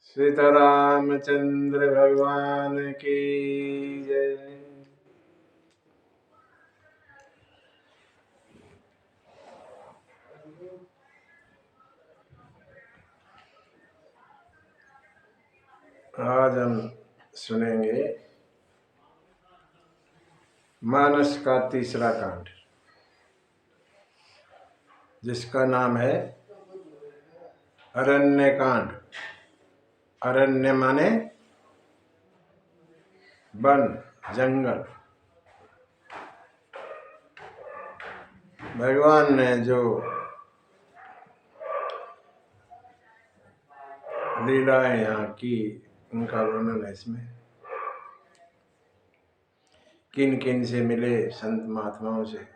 सीतारामचंद्र भगवान की जय। आज हम सुनेंगे मानस का तीसरा कांड, जिसका नाम है अरण्य कांड। अरण्य माने वन, जंगल। भगवान ने जो लीलाएं यहाँ की, उनका वर्णन है इसमें। किन किन से मिले संत महात्माओं से,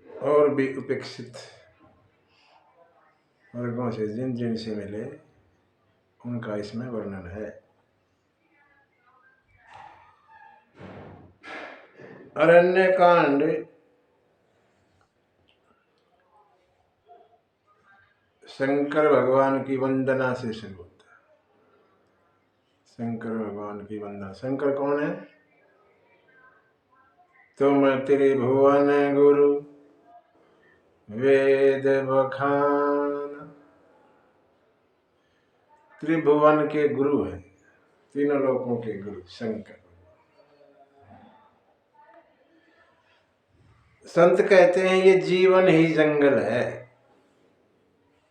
और भी उपेक्षित वर्गों से जिन जिन से मिले, उनका इसमें वर्णन है। अरण्य कांड शंकर भगवान की वंदना से शुरू होता है। शंकर भगवान की वंदना। शंकर कौन है? तुम त्रिभुवन गुरु वेद बखान। त्रिभुवन के गुरु हैं, तीनों लोकों के गुरु शंकर। संत कहते हैं ये जीवन ही जंगल है।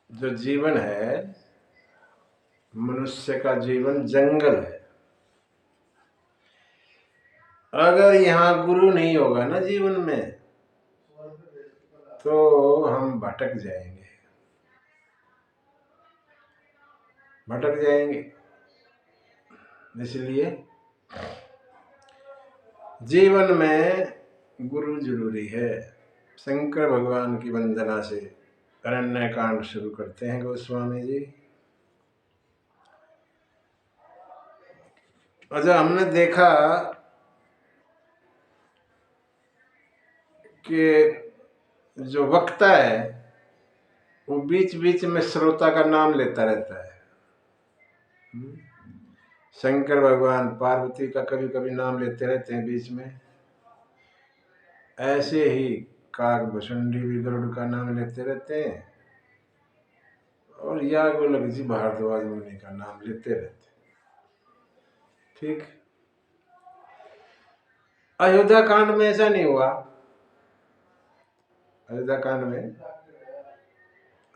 जो जीवन है, मनुष्य का जीवन जंगल है। अगर यहाँ गुरु नहीं होगा ना जीवन में, तो हम भटक जाएंगे। इसलिए जीवन में गुरु जरूरी है। शंकर भगवान की वंदना से अरण्य कांड शुरू करते हैं गोस्वामी जी। अच्छा, हमने देखा कि जो वक्ता है वो बीच बीच में श्रोता का नाम लेता रहता है। शंकर भगवान पार्वती का कभी कभी नाम लेते रहते हैं बीच में। ऐसे ही काकभुसुंडी भी गरुड़ का नाम लेते रहते हैं, और याज्ञवल्क्य जी भारद्वाज मुनि का नाम लेते रहते हैं। ठीक। अयोध्या कांड में ऐसा नहीं हुआ। अयोध्या कांड में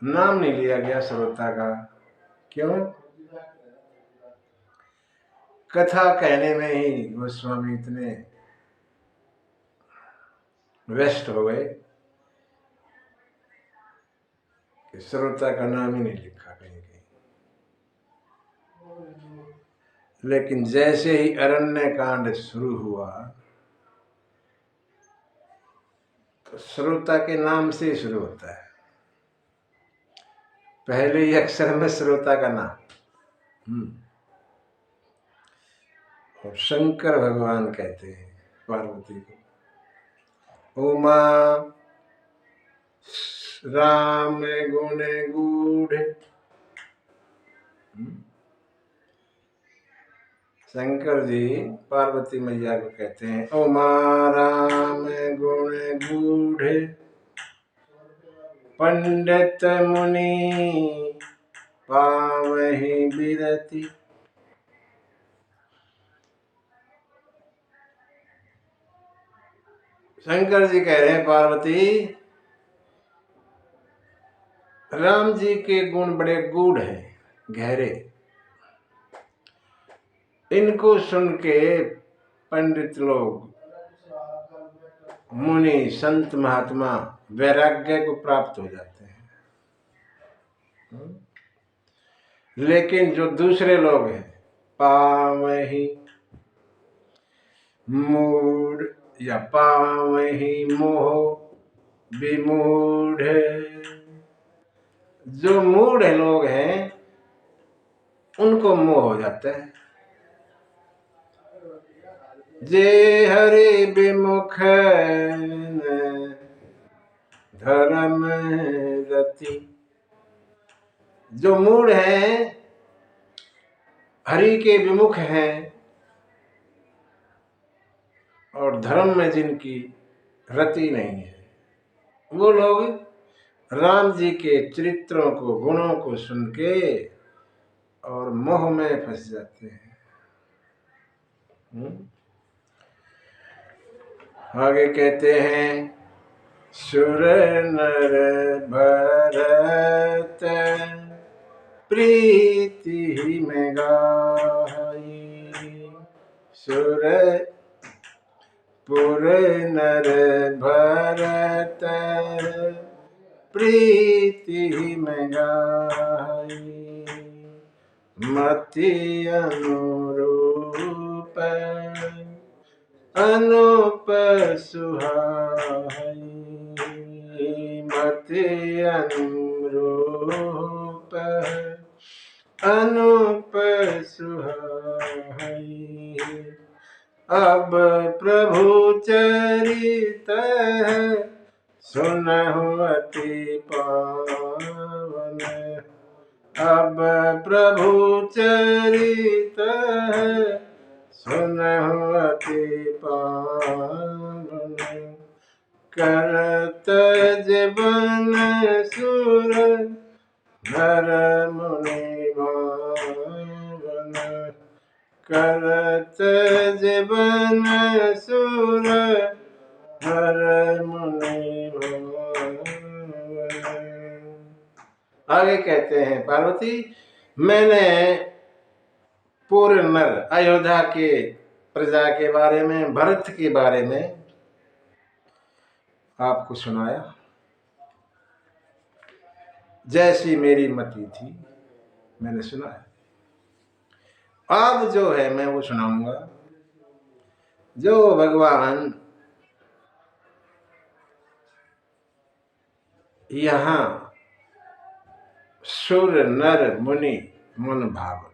नाम नहीं लिया गया श्रोता का। क्यों? कथा कहने में ही गोस्वामी इतने व्यस्त हो गए कि श्रोता का नाम ही नहीं लिखा कहीं कहीं। लेकिन जैसे ही अरण्य कांड शुरू हुआ, तो श्रोता के नाम से शुरू होता है। पहले ही अक्षर में श्रोता का नाम। और शंकर भगवान कहते हैं पार्वती को। उमा राम गुण गूढ़। शंकर जी पार्वती मैया को कहते हैं उमा राम गुण गूढ़, पंडित मुनि पावहि बिरति। शंकर जी कह रहे हैं पार्वती, राम जी के गुण बड़े गूढ़ हैं, गहरे। इनको सुन के पंडित लोग, मुनि, संत महात्मा वैराग्य को प्राप्त हो जाते हैं। लेकिन जो दूसरे लोग हैं, पावहि मूढ़ या पावहि मोह विमूढ़, जो मूढ़ लोग हैं उनको मोह हो जाता है। जे हरि विमुख धर्म रति। जो मूढ़ हैं, हरि के विमुख हैं और धर्म में जिनकी रति नहीं है, वो लोग राम जी के चरित्रों को, गुणों को सुन के और मोह में फंस जाते हैं। आगे कहते हैं, सुर नर भरत प्रीति में गाई। सुर पुर नर भरत प्रीति में गाई। मति अनुरूप अनुप सुहाई। मति अनुरूप अनुप सुहाई। अब प्रभु चरित सुनहु अति पावन। अब प्रभु चरित सुनहु अति पावन। करत जीवन सुर नर मुनि भावन। करत जीवन सुर नर मुनि भावन। आगे कहते हैं, पार्वती मैंने पूर्ण नर अयोध्या के प्रजा के बारे में, भरत के बारे में आपको सुनाया। जैसी मेरी मति थी मैंने सुनाया। अब जो है मैं वो सुनाऊंगा जो भगवान यहाँ सुर नर मुनि मन भाव,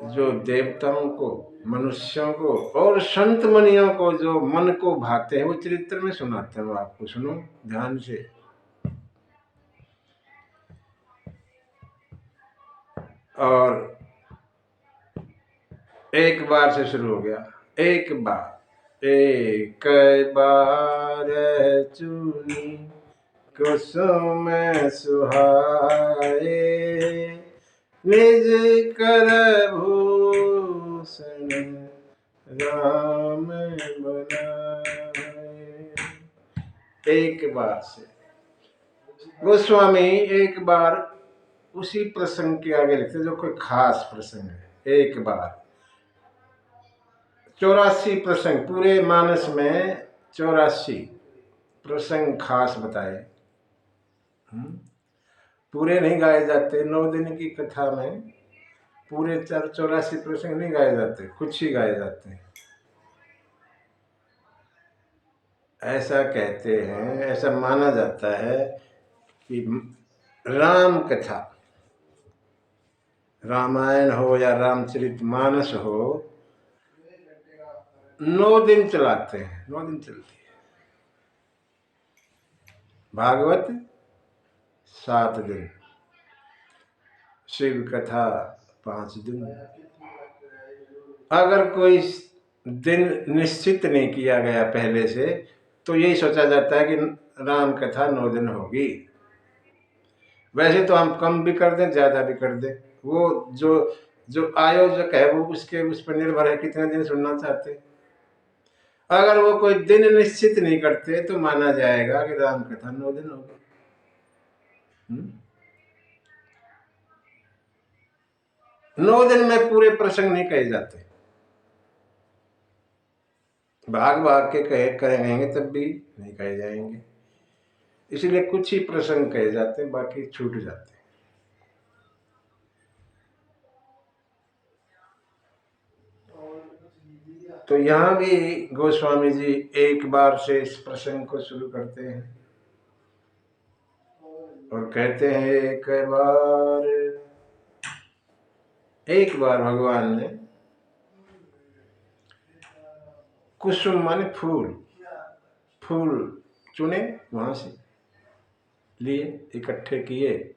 जो देवताओं को, मनुष्यों को और संत मुनियों को जो मन को भाते हैं वो चरित्र में सुनाते हैं। आपको सुनो ध्यान से। और एक बार से शुरू हो गया। एक बार चुनी कुसुम सुहाए। निज कर भूषण राम बनाए। एक बार से गोस्वामी एक बार उसी प्रसंग के आगे लिखते जो कोई खास प्रसंग है। एक बार 84 प्रसंग, पूरे मानस में 84 प्रसंग खास बताए। पूरे नहीं गाए जाते। 9 दिन की कथा में पूरे 84 प्रसंग नहीं गाए जाते, कुछ ही गाए जाते हैं। ऐसा कहते हैं, ऐसा माना जाता है कि राम कथा, रामायण हो या रामचरितमानस हो, 9 दिन चलाते हैं, 9 दिन चलती है। भागवत 7 दिन, शिव कथा 5 दिन। अगर कोई दिन निश्चित नहीं किया गया पहले से तो यही सोचा जाता है कि राम कथा 9 दिन होगी। वैसे तो हम कम भी कर दें, ज़्यादा भी कर दें, वो जो आयोजक है वो उस पर निर्भर है कितने दिन सुनना चाहते हैं। अगर वो कोई दिन निश्चित नहीं करते तो माना जाएगा कि राम कथा 9 दिन होगी। 9 दिन में पूरे प्रसंग नहीं कहे जाते, भाग भाग के कहेंगे तब भी नहीं कहे जाएंगे। इसलिए कुछ ही प्रसंग कहे जाते हैं, बाकी छूट जाते हैं। तो यहाँ भी गोस्वामी जी एक बार से इस प्रसंग को शुरू करते हैं और कहते हैं, एक बार भगवान ने कुसुम माने फूल चुने, वहां से लिए, इकट्ठे किए,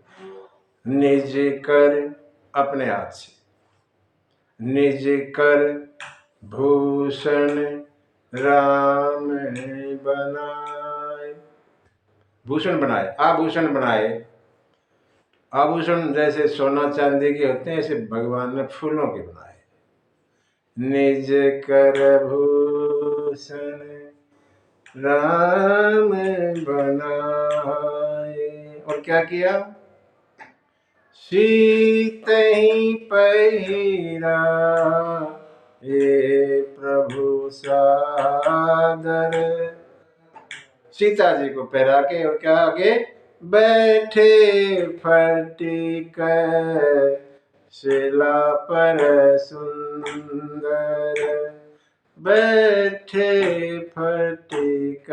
निज कर, अपने हाथ से निज कर भूषण राम बनाए। भूषण बनाए, आभूषण बनाए। आभूषण जैसे सोना चांदी के होते हैं, ऐसे भगवान ने फूलों के बनाए। निज कर भूषण राम बनाए। और क्या किया? शीत ही पहिरा ये प्रभु सादर। सीता जी को पहरा के, और क्या आगे? बैठे फटिक शिला पर सुंदर। बैठे फटिक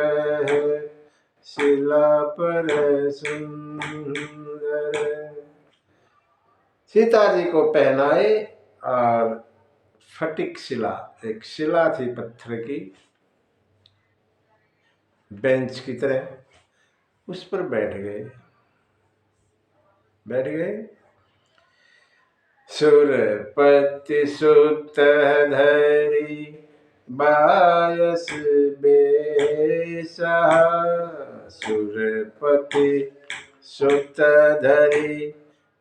शिला पर सुंदर। सीता जी को पहनाए, और फटिक शिला, एक शिला थी पत्थर की, बेंच की तरह, उस पर बैठ गए। सुरपति सुत धरी बायस बेसा। सुरपति सुत धरी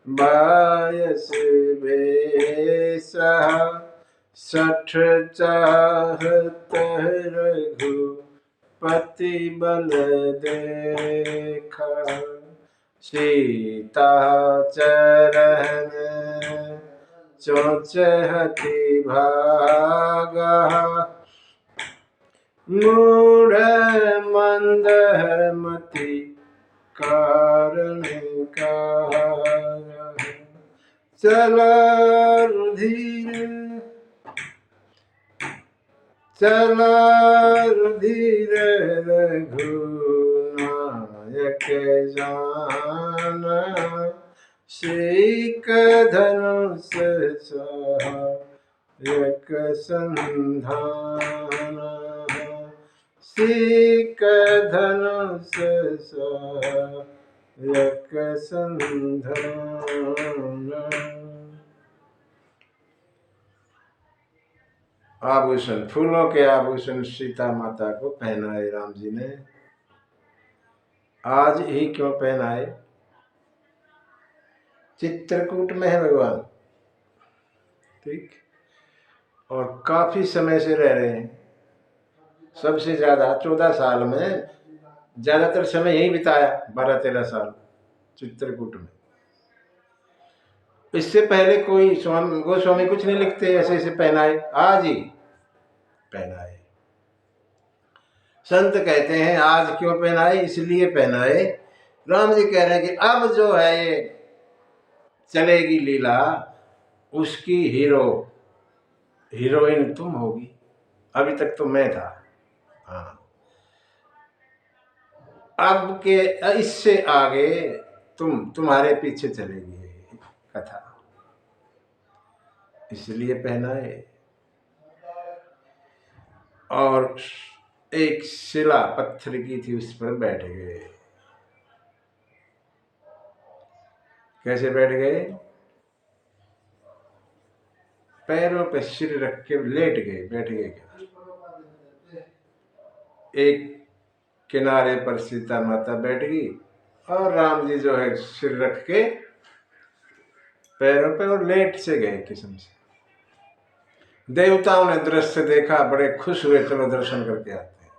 बायस बेसा। 60 चाहत रघुपति बल देखा। सीता चरण चौचहति भागा। मूढ़ मंद मति कारण का। चला रुधिर रघुनायक जाना। सीक धनुष सहायक संधाना। सीक धनुष सहायक संधाना। आभूषण, फूलों के आभूषण सीता माता को पहनाए राम जी ने। आज ही क्यों पहनाए? चित्रकूट में है भगवान, ठीक, और काफी समय से रह रहे हैं। सबसे ज्यादा 14 साल में ज्यादातर समय यही बिताया, 12-13 साल चित्रकूट में। इससे पहले कोई गोस्वामी कुछ नहीं लिखते, ऐसे ऐसे पहनाए, आज ही पहनाए। संत कहते हैं आज क्यों पहनाए? इसलिए पहनाए, राम जी कह रहे हैं कि अब जो है ये चलेगी लीला, उसकी हीरोइन तुम होगी। अभी तक तो मैं था, हाँ, अब के इससे आगे तुम्हारे पीछे चलेगी कथा, इसलिए पहनाए। और एक शिला पत्थर की थी, उस पर बैठ गए। कैसे बैठ गए? पैरों पे सिर रख के लेट गए, बैठ गए। एक किनारे पर सीता माता बैठ गई, और राम जी जो है सिर रख के पैरों पे, और लेट से गए किस्म से। देवताओं ने दृश्य देखा, बड़े खुश हुए, चलो दर्शन करके आते हैं।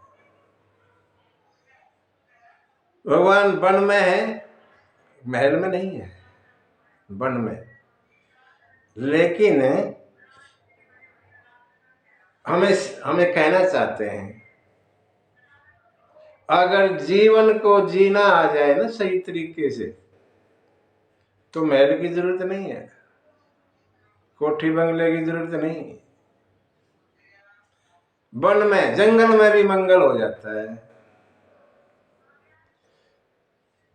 भगवान वन में है, महल में नहीं है, वन में। लेकिन हमें कहना चाहते हैं, अगर जीवन को जीना आ जाए ना सही तरीके से, तो महल की जरूरत नहीं है, कोठी बंगले की जरूरत नहीं। वन में, जंगल में भी मंगल हो जाता है।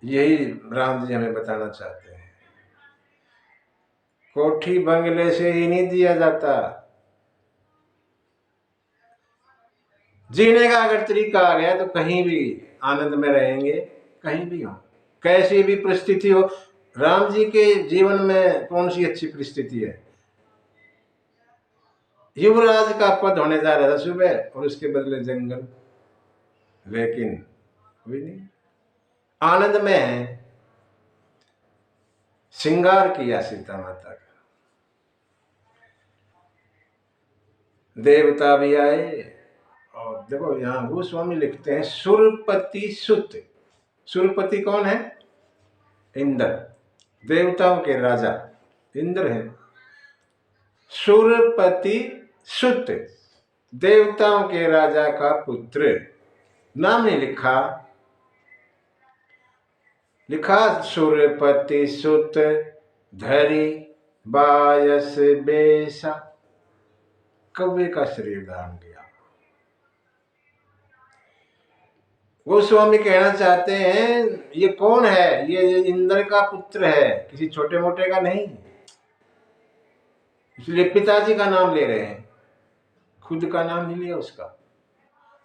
यही राम जी हमें बताना चाहते हैं। कोठी बंगले से ही नहीं दिया जाता, जीने का अगर तरीका आ गया तो कहीं भी आनंद में रहेंगे, कहीं भी हो, कैसी भी परिस्थिति हो। राम जी के जीवन में कौन सी अच्छी परिस्थिति है? युवराज का पद होने जा रहा था सुबह और उसके बदले जंगल, लेकिन कोई नहीं, आनंद में है। श्रृंगार किया सीता माता का, देवता भी आए। और देखो यहाँ गोस्वामी लिखते हैं सुरपति सुत। सुरपति कौन है? इंद्र, देवताओं के राजा इंद्र है। सुरपति सुत, देवताओं के राजा का पुत्र। नाम नहीं लिखा, लिखा सुरपति सुत धरी बायस बेसा, कौवे का शरीर धारण किया। गोस्वामी कहना चाहते हैं ये कौन है? ये इंद्र का पुत्र है, किसी छोटे मोटे का नहीं, इसलिए पिताजी का नाम ले रहे हैं, खुद का नाम नहीं लिया उसका।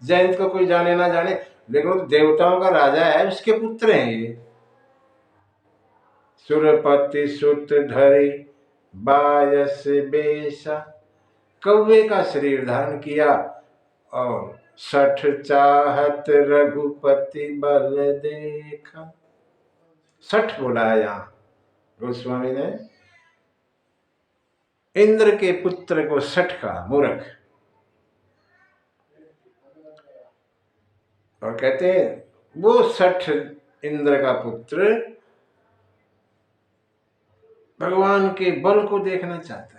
जयंत को कोई जाने ना जाने, लेकिन वो देवताओं का राजा है, उसके पुत्र हैं ये। सुरपति सुत धरी बायस बेसा, कौवे का शरीर धारण किया और 60 चाहत रघुपति बल देखा। 60 बोला है यहाँ गोस्वामी ने, इंद्र के पुत्र को 60 का मूर्ख। और कहते हैं वो 60 इंद्र का पुत्र भगवान के बल को देखना चाहता है।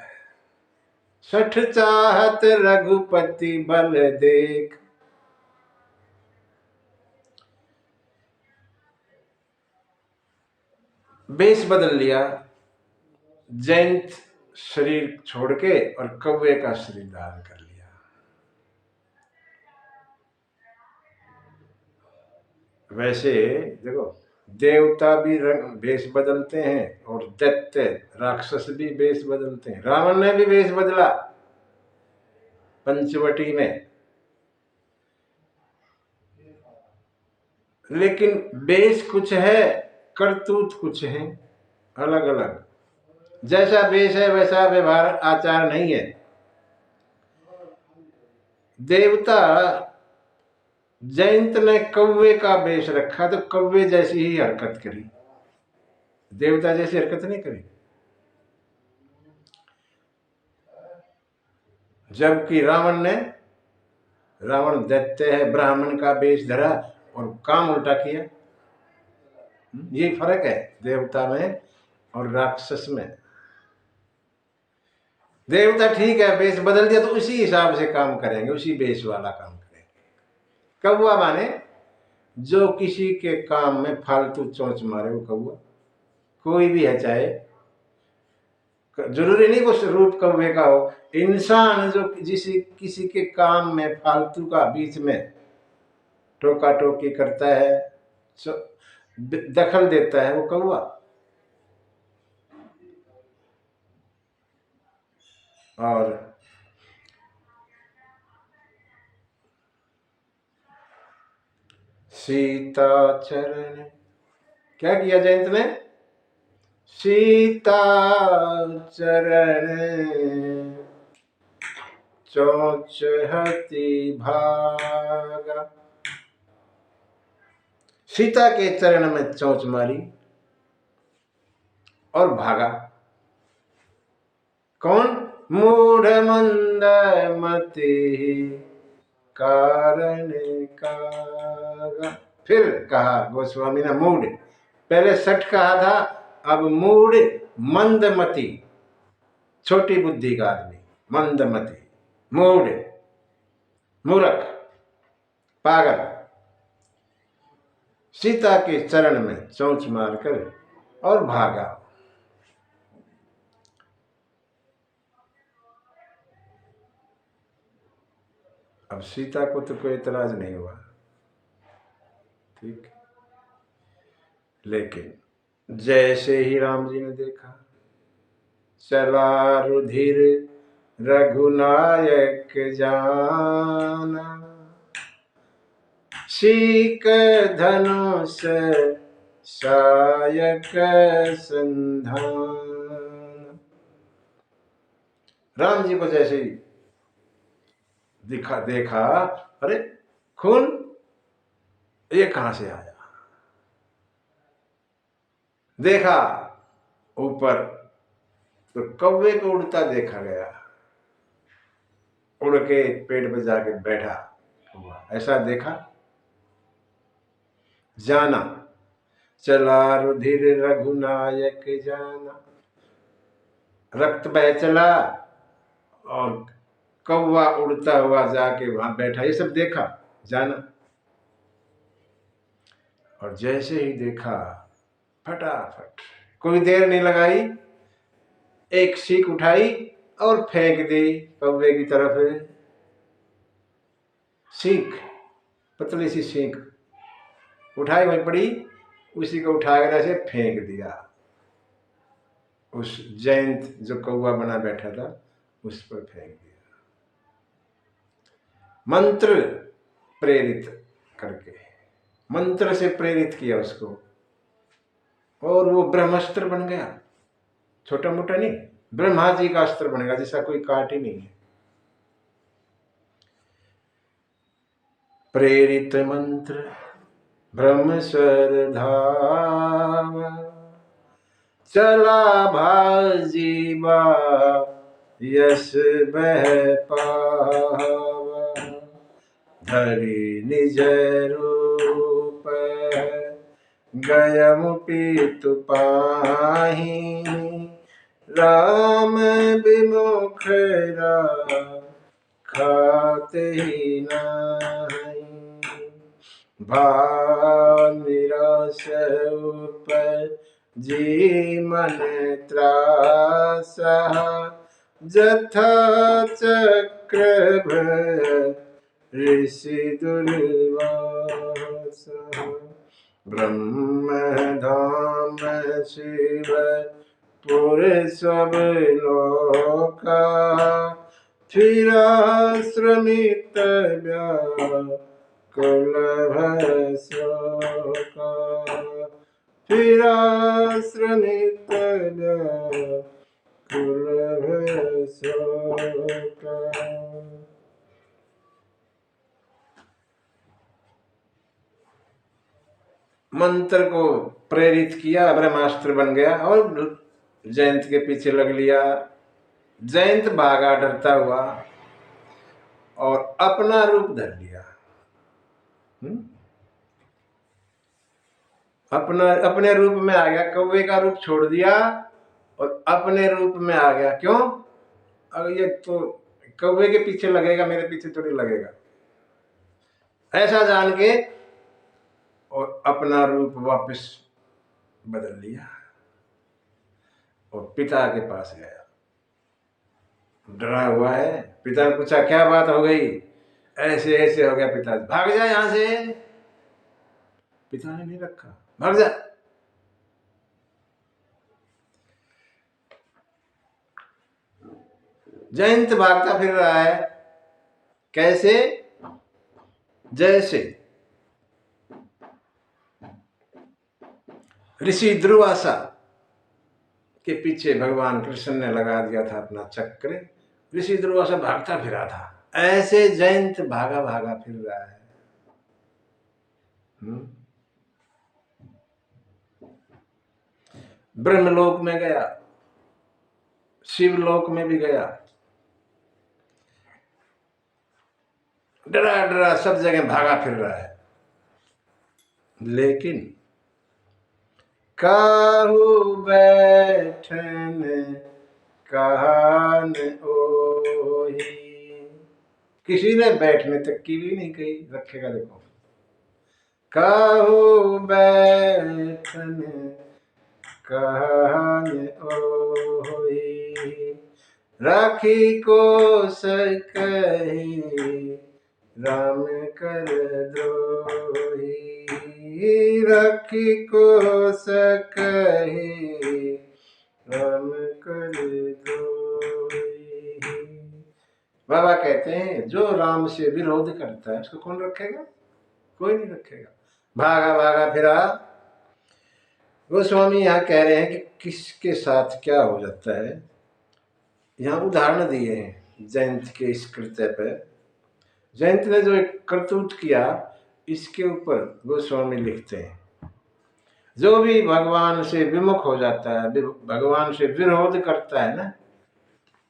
60 चाहत रघुपति बल देख, बेस बदल लिया, जयंत शरीर छोड़ के और कौवे का शरीर धारण कर लिया। वैसे देखो देवता भी रंग वेश बदलते हैं और दैत्य राक्षस भी वेश बदलते हैं। रावण ने भी वेश बदला पंचवटी में, लेकिन वेश कुछ है, करतूत कुछ है, अलग अलग। जैसा वेश है वैसा व्यवहार आचार नहीं है। देवता जयंत ने कौवे का वेश रखा तो कौवे जैसी ही हरकत करी, देवता जैसी हरकत नहीं करी। जबकि रावण दैत्य है, ब्राह्मण का वेश धरा और काम उल्टा किया। ये फर्क है देवता में और राक्षस में। देवता ठीक है वेश बदल दिया तो उसी हिसाब से काम करेंगे, उसी वेश वाला काम करेंगे। कौवा माने जो किसी के काम में फालतू चोंच मारे वो कौवा, कोई भी है, चाहे जरूरी नहीं कुछ रूप कौवे का हो। इंसान जो किसी के काम में फालतू का बीच में टोका टोकी करता है, दखल देता है, वो कौवा। और सीता चरण, क्या किया जयंत ने? सीता चरण चोंच हति भागा, सीता के चरण में चोंच मारी और भागा। कौन? मूढ़ मंद मति कारण कागा। फिर कहा गोस्वामी ने मूढ़, पहले 60 कहा था, अब मूढ़ मंदमति, छोटी बुद्धि का आदमी, मंदमति, मूढ़, मूर्ख, पागल। सीता के चरण में चोंच मारकर और भागा। अब सीता को तो कोई इतराज नहीं हुआ, ठीक, लेकिन जैसे ही राम जी ने देखा, चला रुधिर रघुनायक जाना, सीक धनुष सायक संधान। राम जी को जैसे ही देखा, अरे खून ये कहां से आया। देखा ऊपर तो कौवे को उड़ता देखा गया, उड़ के पेड़ पे जाके बैठा हुआ ऐसा देखा। जाना चला रुधिर रघुनायक जाना, रक्त बह चला और कौवा उड़ता हुआ जाके वहां बैठा, ये सब देखा, जाना। और जैसे ही देखा फटाफट, कोई देर नहीं लगाई, एक सीख उठाई और फेंक दी कौवे की तरफ। सीख, पतली सी सीख उठाई, वहीं पड़ी, उसी को उठाकर ऐसे फेंक दिया उस जयंत जो कौवा बना बैठा था उस पर फेंक दिया, मंत्र प्रेरित करके, मंत्र से प्रेरित किया उसको, और वो ब्रह्मास्त्र बन गया। छोटा मोटा नहीं, ब्रह्मा जी का अस्त्र बनेगा, जिसका कोई काट ही नहीं है। प्रेरित मंत्र ब्रह्म स्वर धावा, चला भाजीवा यश बह पावा, धरि निज रूप गयम पीतु पाहि, राम विमुख खाते ही नाही, निराश जी मन त्रासा, जथा चक्र ऋषि दुर्वासा, ब्रह्म धाम शिव पुर सब लोका, फिरा श्रमित व्याकुल भय शोका, फिरा श्रमित व्याकुल भय शोका। मंत्र को प्रेरित किया, ब्रह्मास्त्र बन गया और जयंत के पीछे लग लिया। जयंत भागा डरता हुआ और अपना रूप धर लिया। अपने रूप में आ गया, कौवे का रूप छोड़ दिया और अपने रूप में आ गया। क्यों? अगर ये तो कौवे के पीछे लगेगा, मेरे पीछे थोड़ी लगेगा, ऐसा जान के और अपना रूप वापस बदल लिया और पिता के पास गया। डरा हुआ है, पिता ने पूछा क्या बात हो गई? ऐसे ऐसे हो गया। पिता भाग जा यहां से। पिता ने नहीं रखा, भाग जा। जयंत भागता फिर रहा है, कैसे? जैसे ऋषि दुर्वासा के पीछे भगवान कृष्ण ने लगा दिया था अपना चक्र, ऋषि दुर्वासा भागता फिरा था, ऐसे जयंत भागा भागा फिर रहा है। ब्रह्मलोक में गया, शिवलोक में भी गया, डरा डरा सब जगह भागा फिर रहा है। लेकिन काहू बैठन कहान ओही, किसी ने बैठने तक की भी नहीं कही। रखेगा देखो, काहू बैठन कहान ओही, राखी को सकही राम कर द्रोही, राखी को सकही राम कर द्रोही। बाबा कहते हैं जो राम से विरोध करता है उसको कौन रखेगा? कोई नहीं रखेगा। भागा भागा फिरा। गोस्वामी यहाँ कह रहे हैं कि किसके साथ क्या हो जाता है। यहाँ उदाहरण दिए हैं जयंत के इस कृत्य पर। जयंत ने जो एक करतूत किया, इसके ऊपर गोस्वामी लिखते हैं, जो भी भगवान से विमुख हो जाता है, भगवान से विरोध करता है ना,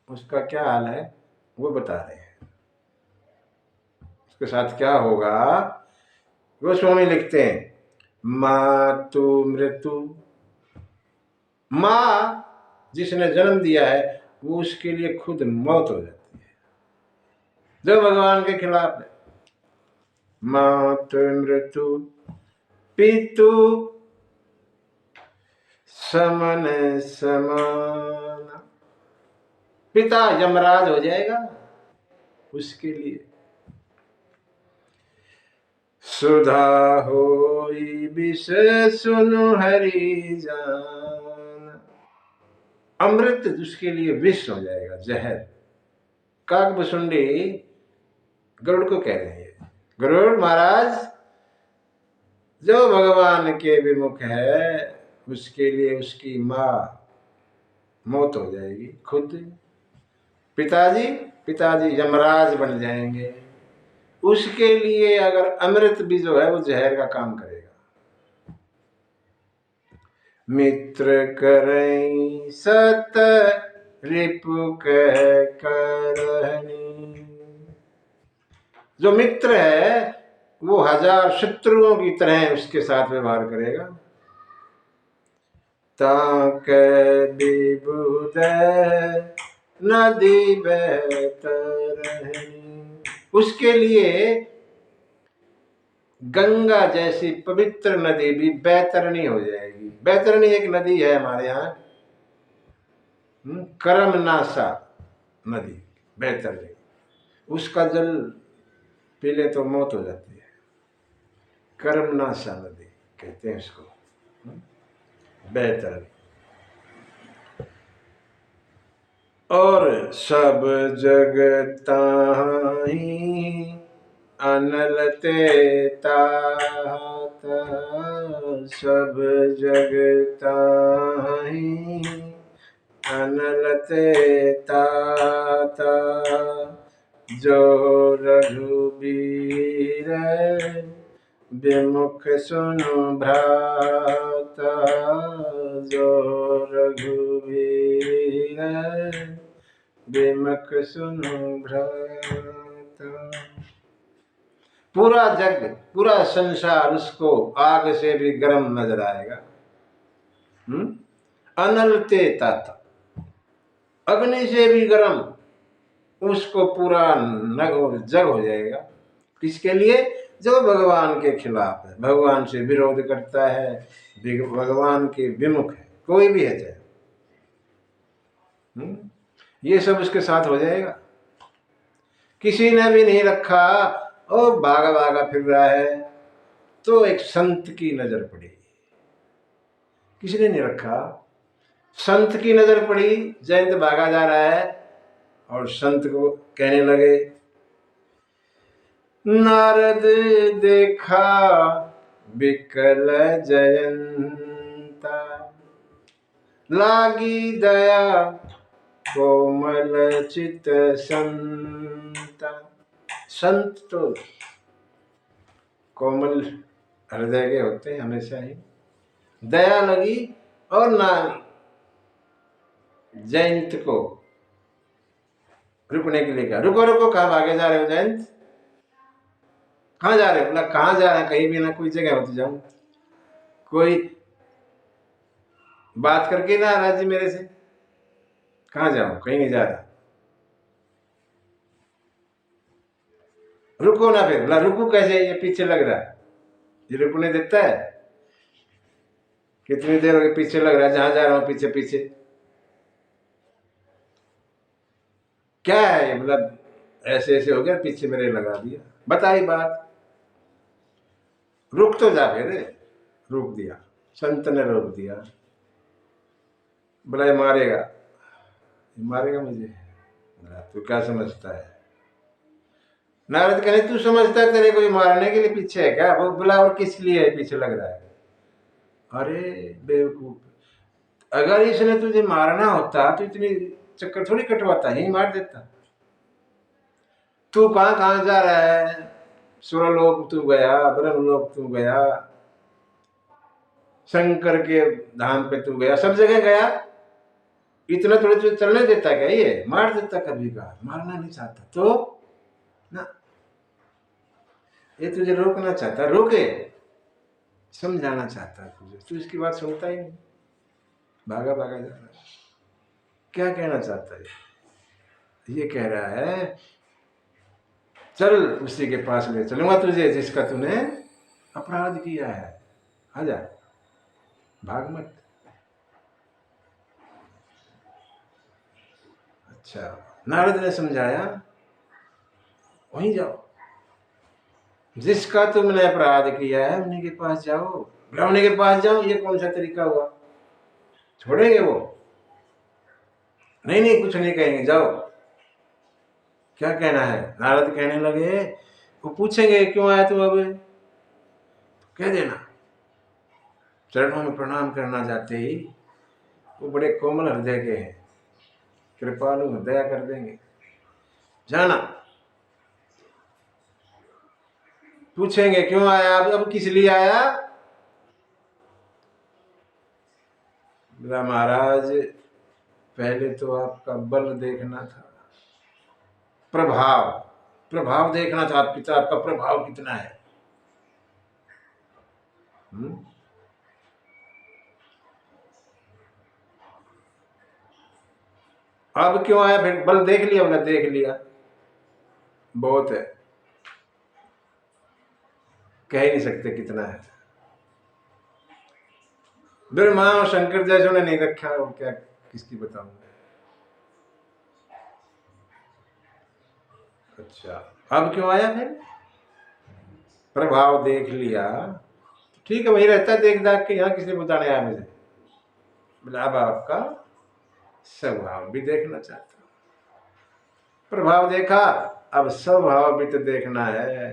उसका क्या हाल है वो बता रहे हैं। उसके साथ क्या होगा गोस्वामी लिखते हैं, मातु मृत्यु, माँ जिसने जन्म दिया है वो उसके लिए खुद मौत हो जाती है, जो भगवान के खिलाफ है। मातु मृत्यु पितु समन समान, पिता यमराज हो जाएगा उसके लिए। सुधा होई विष सुनु हरि जान, अमृत उसके लिए विष हो जाएगा, जहर। काकभुसुंडी गरुड़ को कह रहे हैं, गरुड़ महाराज जो भगवान के विमुख है उसके लिए उसकी माँ मौत हो जाएगी खुद, पिताजी यमराज बन जाएंगे। उसके लिए अगर अमृत भी जो है वो जहर का काम करेगा। मित्र करई सत रिपु कह करहनी, जो मित्र है वो 1000 शत्रुओं की तरह उसके साथ व्यवहार करेगा। ताक विबुध नदी बैतरहनी, उसके लिए गंगा जैसी पवित्र नदी भी बैतरणी हो जाएगी। बैतरणी एक नदी है हमारे यहाँ, करमनाशा नदी बैतरणी, उसका जल पी ले तो मौत हो जाती है। करमनाशा नदी कहते हैं इसको, बैतरणी। और सब जग ताहि अनल ते तात, सब जग ताहि अनल ते तात, जो रघुबीर विमुख सुनु भ्राता, जो रघुबीर विमुख सुनु भ्राता। पूरा जग, पूरा संसार उसको आग से भी गर्म नजर आएगा। अनलते तात, अग्नि से भी गर्म उसको पूरा जग हो जाएगा। किसके लिए? जो भगवान के खिलाफ है, भगवान से विरोध करता है, भगवान के विमुख है, कोई भी है चाहे, ये सब उसके साथ हो जाएगा। किसी ने भी नहीं रखा और भागा भागा फिर रहा है, तो एक संत की नजर पड़ी, किसी ने नहीं रखा, संत की नजर पड़ी, जयंत भागा जा रहा है और संत को कहने लगे, नारद देखा विकल जयंता, लागी दया कोमल चित संता। संत तो कोमल हृदय के होते हैं हमेशा ही। दया लगी और ना जयंत को रुकने के लिए कहा, रुको रुको, कहाँ भागे जा रहे हो जयंत, कहाँ जा रहे हो? बोला कहाँ जा रहे हैं, कहीं भी ना कोई जगह होती जाऊं, कोई बात करके ना राजी मेरे से, कहाँ जाऊं, कहीं नहीं जा रहा, रुको ना। फिर बोला रुको कैसे, ये पीछे लग रहा है, ये रुकने देता है? कितनी देर हो गई पीछे लग रहा है, जहां जा रहा हूं पीछे पीछे, क्या है ये? मतलब ऐसे ऐसे हो गया, पीछे मेरे लगा दिया, बताई बात, रुक तो जा। फिर रोक दिया, संत ने रोक दिया। बोला ये मारेगा, ये मारेगा मुझे। बोला तू क्या समझता है, नारद कहने तू समझता है तेरे कोई मारने के लिए पीछे है क्या? वो बोला और किस लिए है पीछे लग रहा है? अरे बेवकूफ, अगर इसने तुझे मारना होता तो इतनी चक्कर थोड़ी कटवाता, यही मार देता। तू कहां कहां जा रहा है? सुरलोक तू गया, ब्रह्मलोक तू गया, शंकर के धाम पे तू गया, सब जगह गया। इतना थोड़े तुझे चलने देता क्या? ये मार देता कभी का। मारना नहीं चाहता तो ना, ये तुझे रोकना चाहता, रोके, समझाना चाहता है तुझे, तू इसकी बात सुनता ही नहीं, भागा भागा जा रहा है। क्या कहना चाहता है? ये कह रहा है चल उसी के पास ले चलूंगा तुझे जिसका तूने अपराध किया है, आजा, भाग मत। अच्छा, नारद ने समझाया वहीं जाओ, जिसका तुमने अपराध किया है उन्हीं के पास जाओ। ब्राह्मणी के पास जाओ, ये कौन सा तरीका हुआ? छोड़ेंगे वो? नहीं नहीं, कुछ नहीं कहेंगे, जाओ। क्या कहना है? नारद कहने लगे, वो पूछेंगे क्यों आया तू, अब कह देना चरणों में प्रणाम करना जाते ही वो बड़े कोमल हृदय के हैं, कृपालु, दया कर देंगे। जाना, पूछेंगे क्यों आया, अब किस लिए आया? बोला महाराज पहले तो आपका बल देखना था, प्रभाव, प्रभाव देखना था आपकी, आपका प्रभाव कितना है। अब क्यों आया फिर? बल देख लिया? बोला देख लिया, बहुत है, कह ही नहीं सकते कितना है। ब्रह्मा और शंकर जैसों ने नहीं रखा, वो क्या किसकी बताऊंगा। अच्छा, अब क्यों आया फिर? प्रभाव देख लिया, ठीक है, वही रहता है देख दाख के, यहाँ किसने बताने आया मुझे? बोला अब आपका स्वभाव भी देखना चाहता हूँ। प्रभाव देखा, अब स्वभाव भी तो देखना है।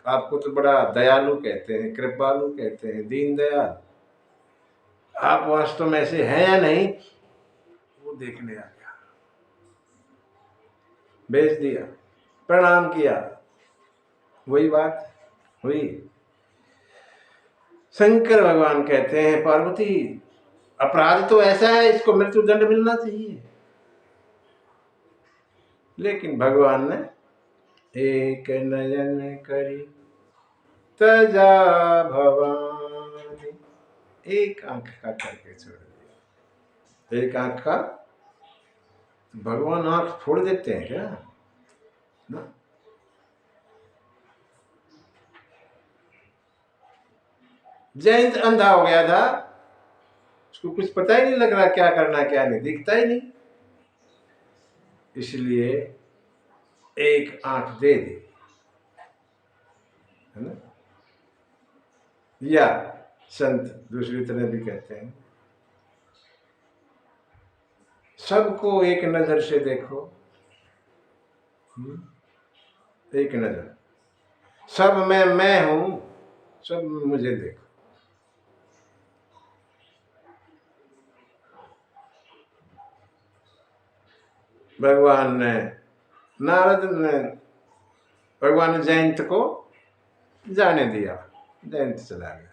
आपको तो बड़ा दयालु कहते हैं, कृपालु कहते हैं, दीन दयाल, आप वास्तव में ऐसे हैं या नहीं, वो देखने आ गया। भेज दिया, प्रणाम किया, वही बात हुई। शंकर भगवान कहते हैं पार्वती अपराध तो ऐसा है, इसको मृत्युदंड मिलना चाहिए, लेकिन भगवान ने एक नयन करी तजा भवानी, एक आंख का करके छोड़ दिया। एक आंख का, भगवान आंख फोड़ देते हैं क्या ना? जयंत अंधा हो गया था, उसको कुछ पता ही नहीं लग रहा क्या करना क्या नहीं, दिखता ही नहीं, इसलिए एक आंख दे दी, है ना? या संत दूसरी तरह भी कहते हैं सबको एक नजर से देखो, एक नजर, सब में मैं हूं, सब मुझे देखो। भगवान ने, नारद ने, भगवान ने जयंत को जाने दिया, जयंत चला गया।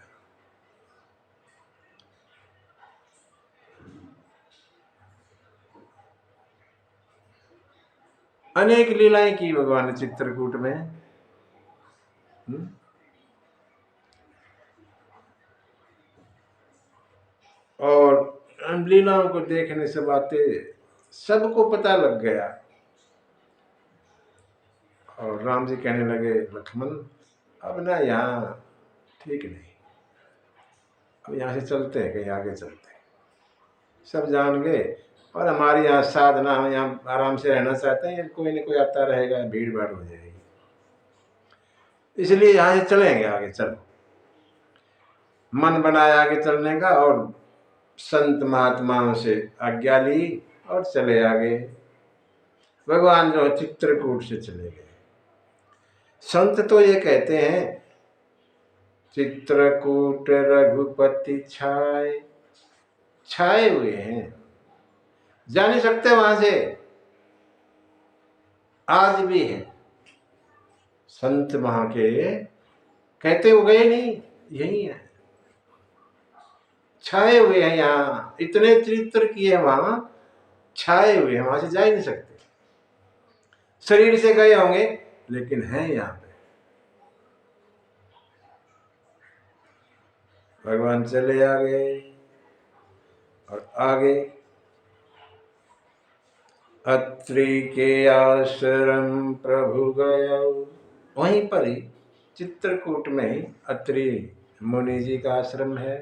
अनेक लीलाएं की भगवान ने चित्रकूट में। और उन लीलाओं को देखने से बातें सबको पता लग गया। और राम जी कहने लगे लक्ष्मण अब ना यहाँ ठीक नहीं, अब यहाँ से चलते हैं, कहीं आगे चलते हैं। सब जान गए, और हमारी यहाँ साधना, हम यहाँ आराम से रहना चाहते हैं, कोई ना कोई आता रहेगा, भीड़ भाड़ हो जाएगी, इसलिए यहाँ से चलेंगे आगे, चलो। मन बनाया आगे चलने का, और संत महात्माओं से आज्ञा ली और चले आगे। भगवान जो चित्रकूट से चले गए। संत तो ये कहते हैं चित्रकूट रघुपति छाए, छाए हुए हैं, जा नहीं सकते वहां से, आज भी है। संत वहां के कहते वो गए नहीं, यही है, छाए हुए हैं यहाँ, इतने चरित्र किए वहां, छाए हुए हैं, वहां से जा ही नहीं सकते। शरीर से गए होंगे लेकिन हैं यहाँ पे। भगवान चले आ गए और आगे अत्रि के आश्रम प्रभु गया, वहीं पर ही चित्रकूट में ही अत्रि मुनि जी का आश्रम है।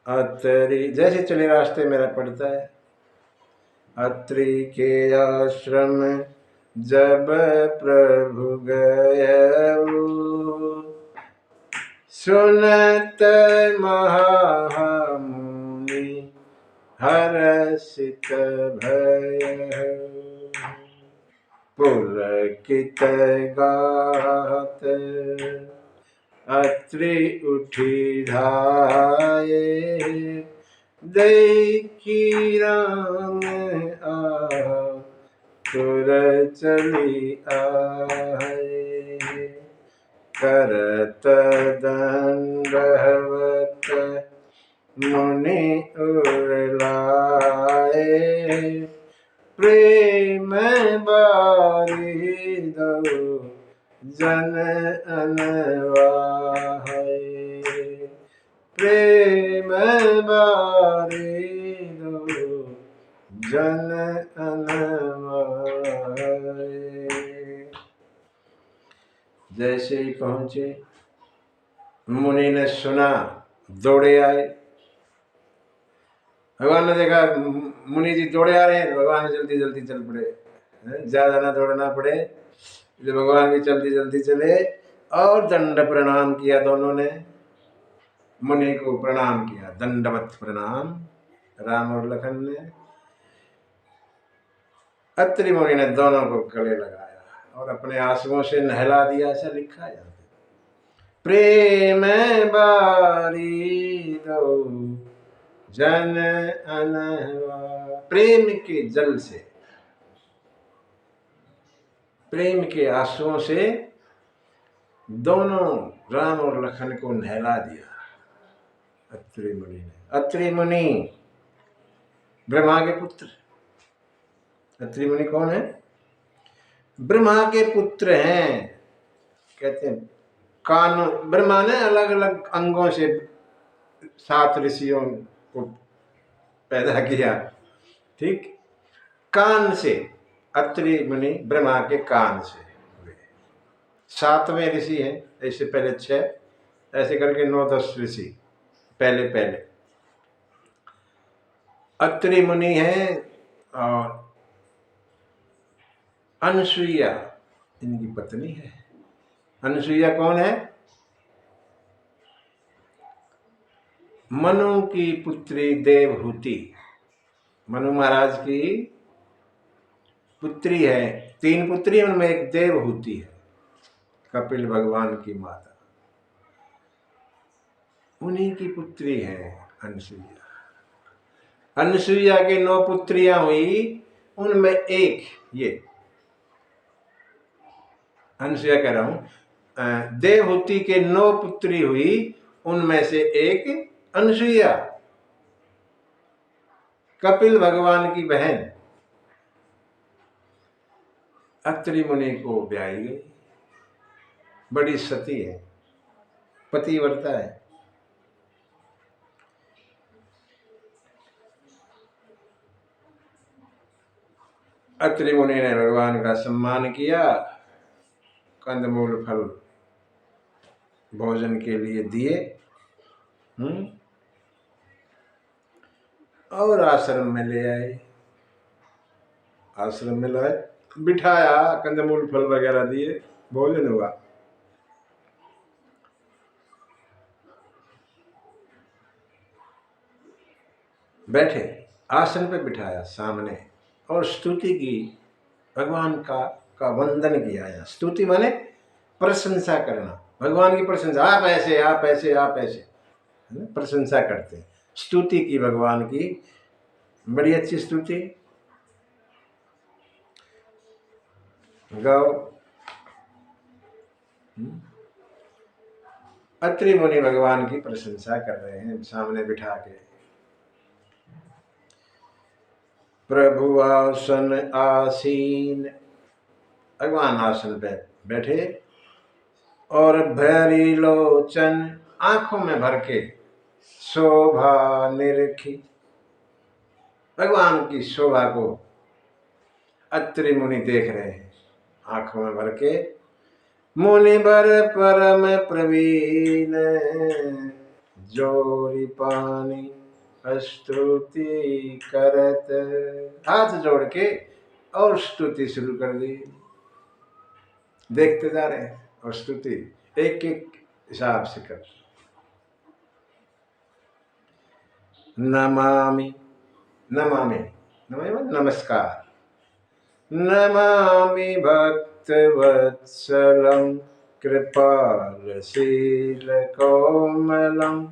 अत्रि जैसे चले रास्ते मेरा पड़ता है, अत्रि के आश्रम जब प्रभु गए, सुनत महामुनि हर्षित भय, पुलकित गात अत्रि उठी धाये, देखी राम तुर चली आए, करत दंडवत मुनि उरलाए, प्रेम बारिदो जन अनवाहे, प्रेम बारिदो जन अनवाहे। जैसे ही पहुंचे, मुनि ने सुना, दौड़े आए। भगवान ने देखा मुनि जी दौड़े आ रहे हैं, भगवान जल्दी जल्दी चल पड़े, ज्यादा ना दौड़ना पड़े, इसलिए भगवान भी जल्दी जल्दी चले और दंड प्रणाम किया। दोनों ने मुनि को प्रणाम किया, दंडवत प्रणाम, राम और लखन ने। अत्रि मुनि ने दोनों को गले लगाया और अपने आंसुओं से नहला दिया। ऐसा लिखा है प्रेम बारी दो जन अनवा, प्रेम के जल से, प्रेम के आंसुओं से दोनों राम और लखन को नहला दिया अत्रि मुनि ने। अत्रि मुनि ब्रह्मा के पुत्र। अत्रि मुनि कौन है? ब्रह्मा के पुत्र हैं। कहते हैं कान, ब्रह्मा ने अलग अलग अंगों से 7 ऋषियों को पैदा किया, ठीक। कान से अत्रि मुनि ब्रह्मा के कान से हुए। 7वें ऋषि हैं, ऐसे पहले 6, ऐसे करके 9-10 ऋषि पहले पहले अत्रि मुनि हैं। और अनसुईया इनकी पत्नी है। अनसुईया कौन है? मनु की पुत्री देवहूति, मनु महाराज की पुत्री है। 3 पुत्री, उनमें एक देवहूति है, कपिल भगवान की माता, उन्हीं की पुत्री है अनसुईया। अनसुईया की 9 पुत्रियां हुई, उनमें एक ये अनसुईया कह रहा हूं, देवहूति के 9 पुत्री हुई, उनमें से एक अनसुईया कपिल भगवान की बहन अत्रि मुनि को ब्याही गई। बड़ी सती है, पतिव्रता है। अत्रि मुनि ने भगवान का सम्मान किया, कंदमूल फल भोजन के लिए दिए, और आश्रम में ले आए। आश्रम में लाए, बिठाया, कंदमूल फल वगैरह दिए, भोजन हुआ। बैठे, आसन पे बिठाया सामने, और स्तुति की भगवान का का वंदन किया है। स्तुति माने प्रशंसा करना, भगवान की प्रशंसा, आप ऐसे आप ऐसे आप ऐसे, है ना, प्रशंसा करते हैं। स्तुति की भगवान की बड़ी अच्छी स्तुति। गौ अत्रि मुनि भगवान की प्रशंसा कर रहे हैं सामने बिठा के। प्रभु आसन आसीन, भगवान आसन पे बैठे और भैरी लोचन, आंखों में भर के शोभा निरखी, भगवान की शोभा को अत्रि मुनि देख रहे हैं आंखों में भर के। मुनिवर परम प्रवीण, जोरी पानी स्तुति करत, हाथ जोड़ के और स्तुति शुरू कर दी। देखते जा रहे हैं और स्तुति एक एक हिसाब से कर। नमामि, नमामि, नमामि नमस्कार, नमामि भक्तवत्सलं कृपालशीलकोमलं,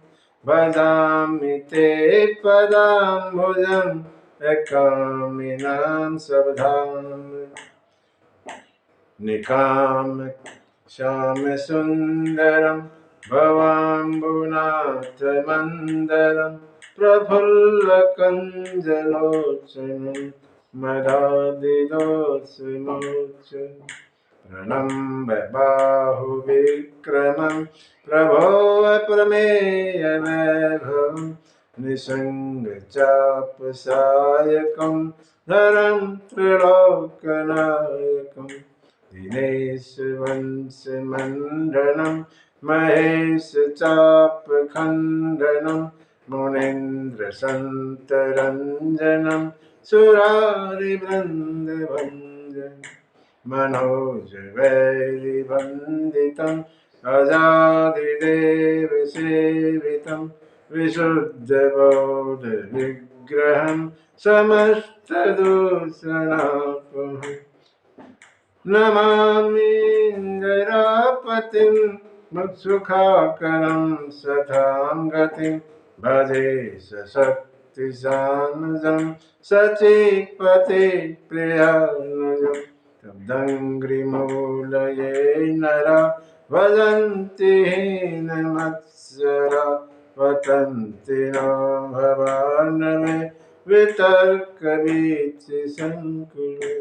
भजामि ते पदाम्बुजं कामिनां सबधाम्। निकाम श्याम सुंदरम भवाम्बुनाथमंदरम, प्रफुल्लकञ्जलोचनं मदादिदोषविमोचनं, प्रणम्य बाहुविक्रमं प्रभो प्रमेयवैभवं, निसङ्गचापसायकं धरं त्रिलोकनायकं, दिनेशवंशमण्डनं महेशचापखण्डनं, मुनीन्द्रसन्तरञ्जनं सुरारिवृन्दभञ्जनं, मनोजवैरिवन्दितम् अजादिदेवसेवितं, विशुद्धबोधविग्रहं समस्तदूषणापहम्। नमामि इन्दिरापतिं सुखाकरं सतां गतिं, भजे सशक्तिसानुजं सचीपते प्रियानुजं, तब्दङ्घ्रिमूलये नरा वदन्ति हीनमत्सरा, पतन्ति न भवार्णवे वितर्कवीचिसङ्कुले,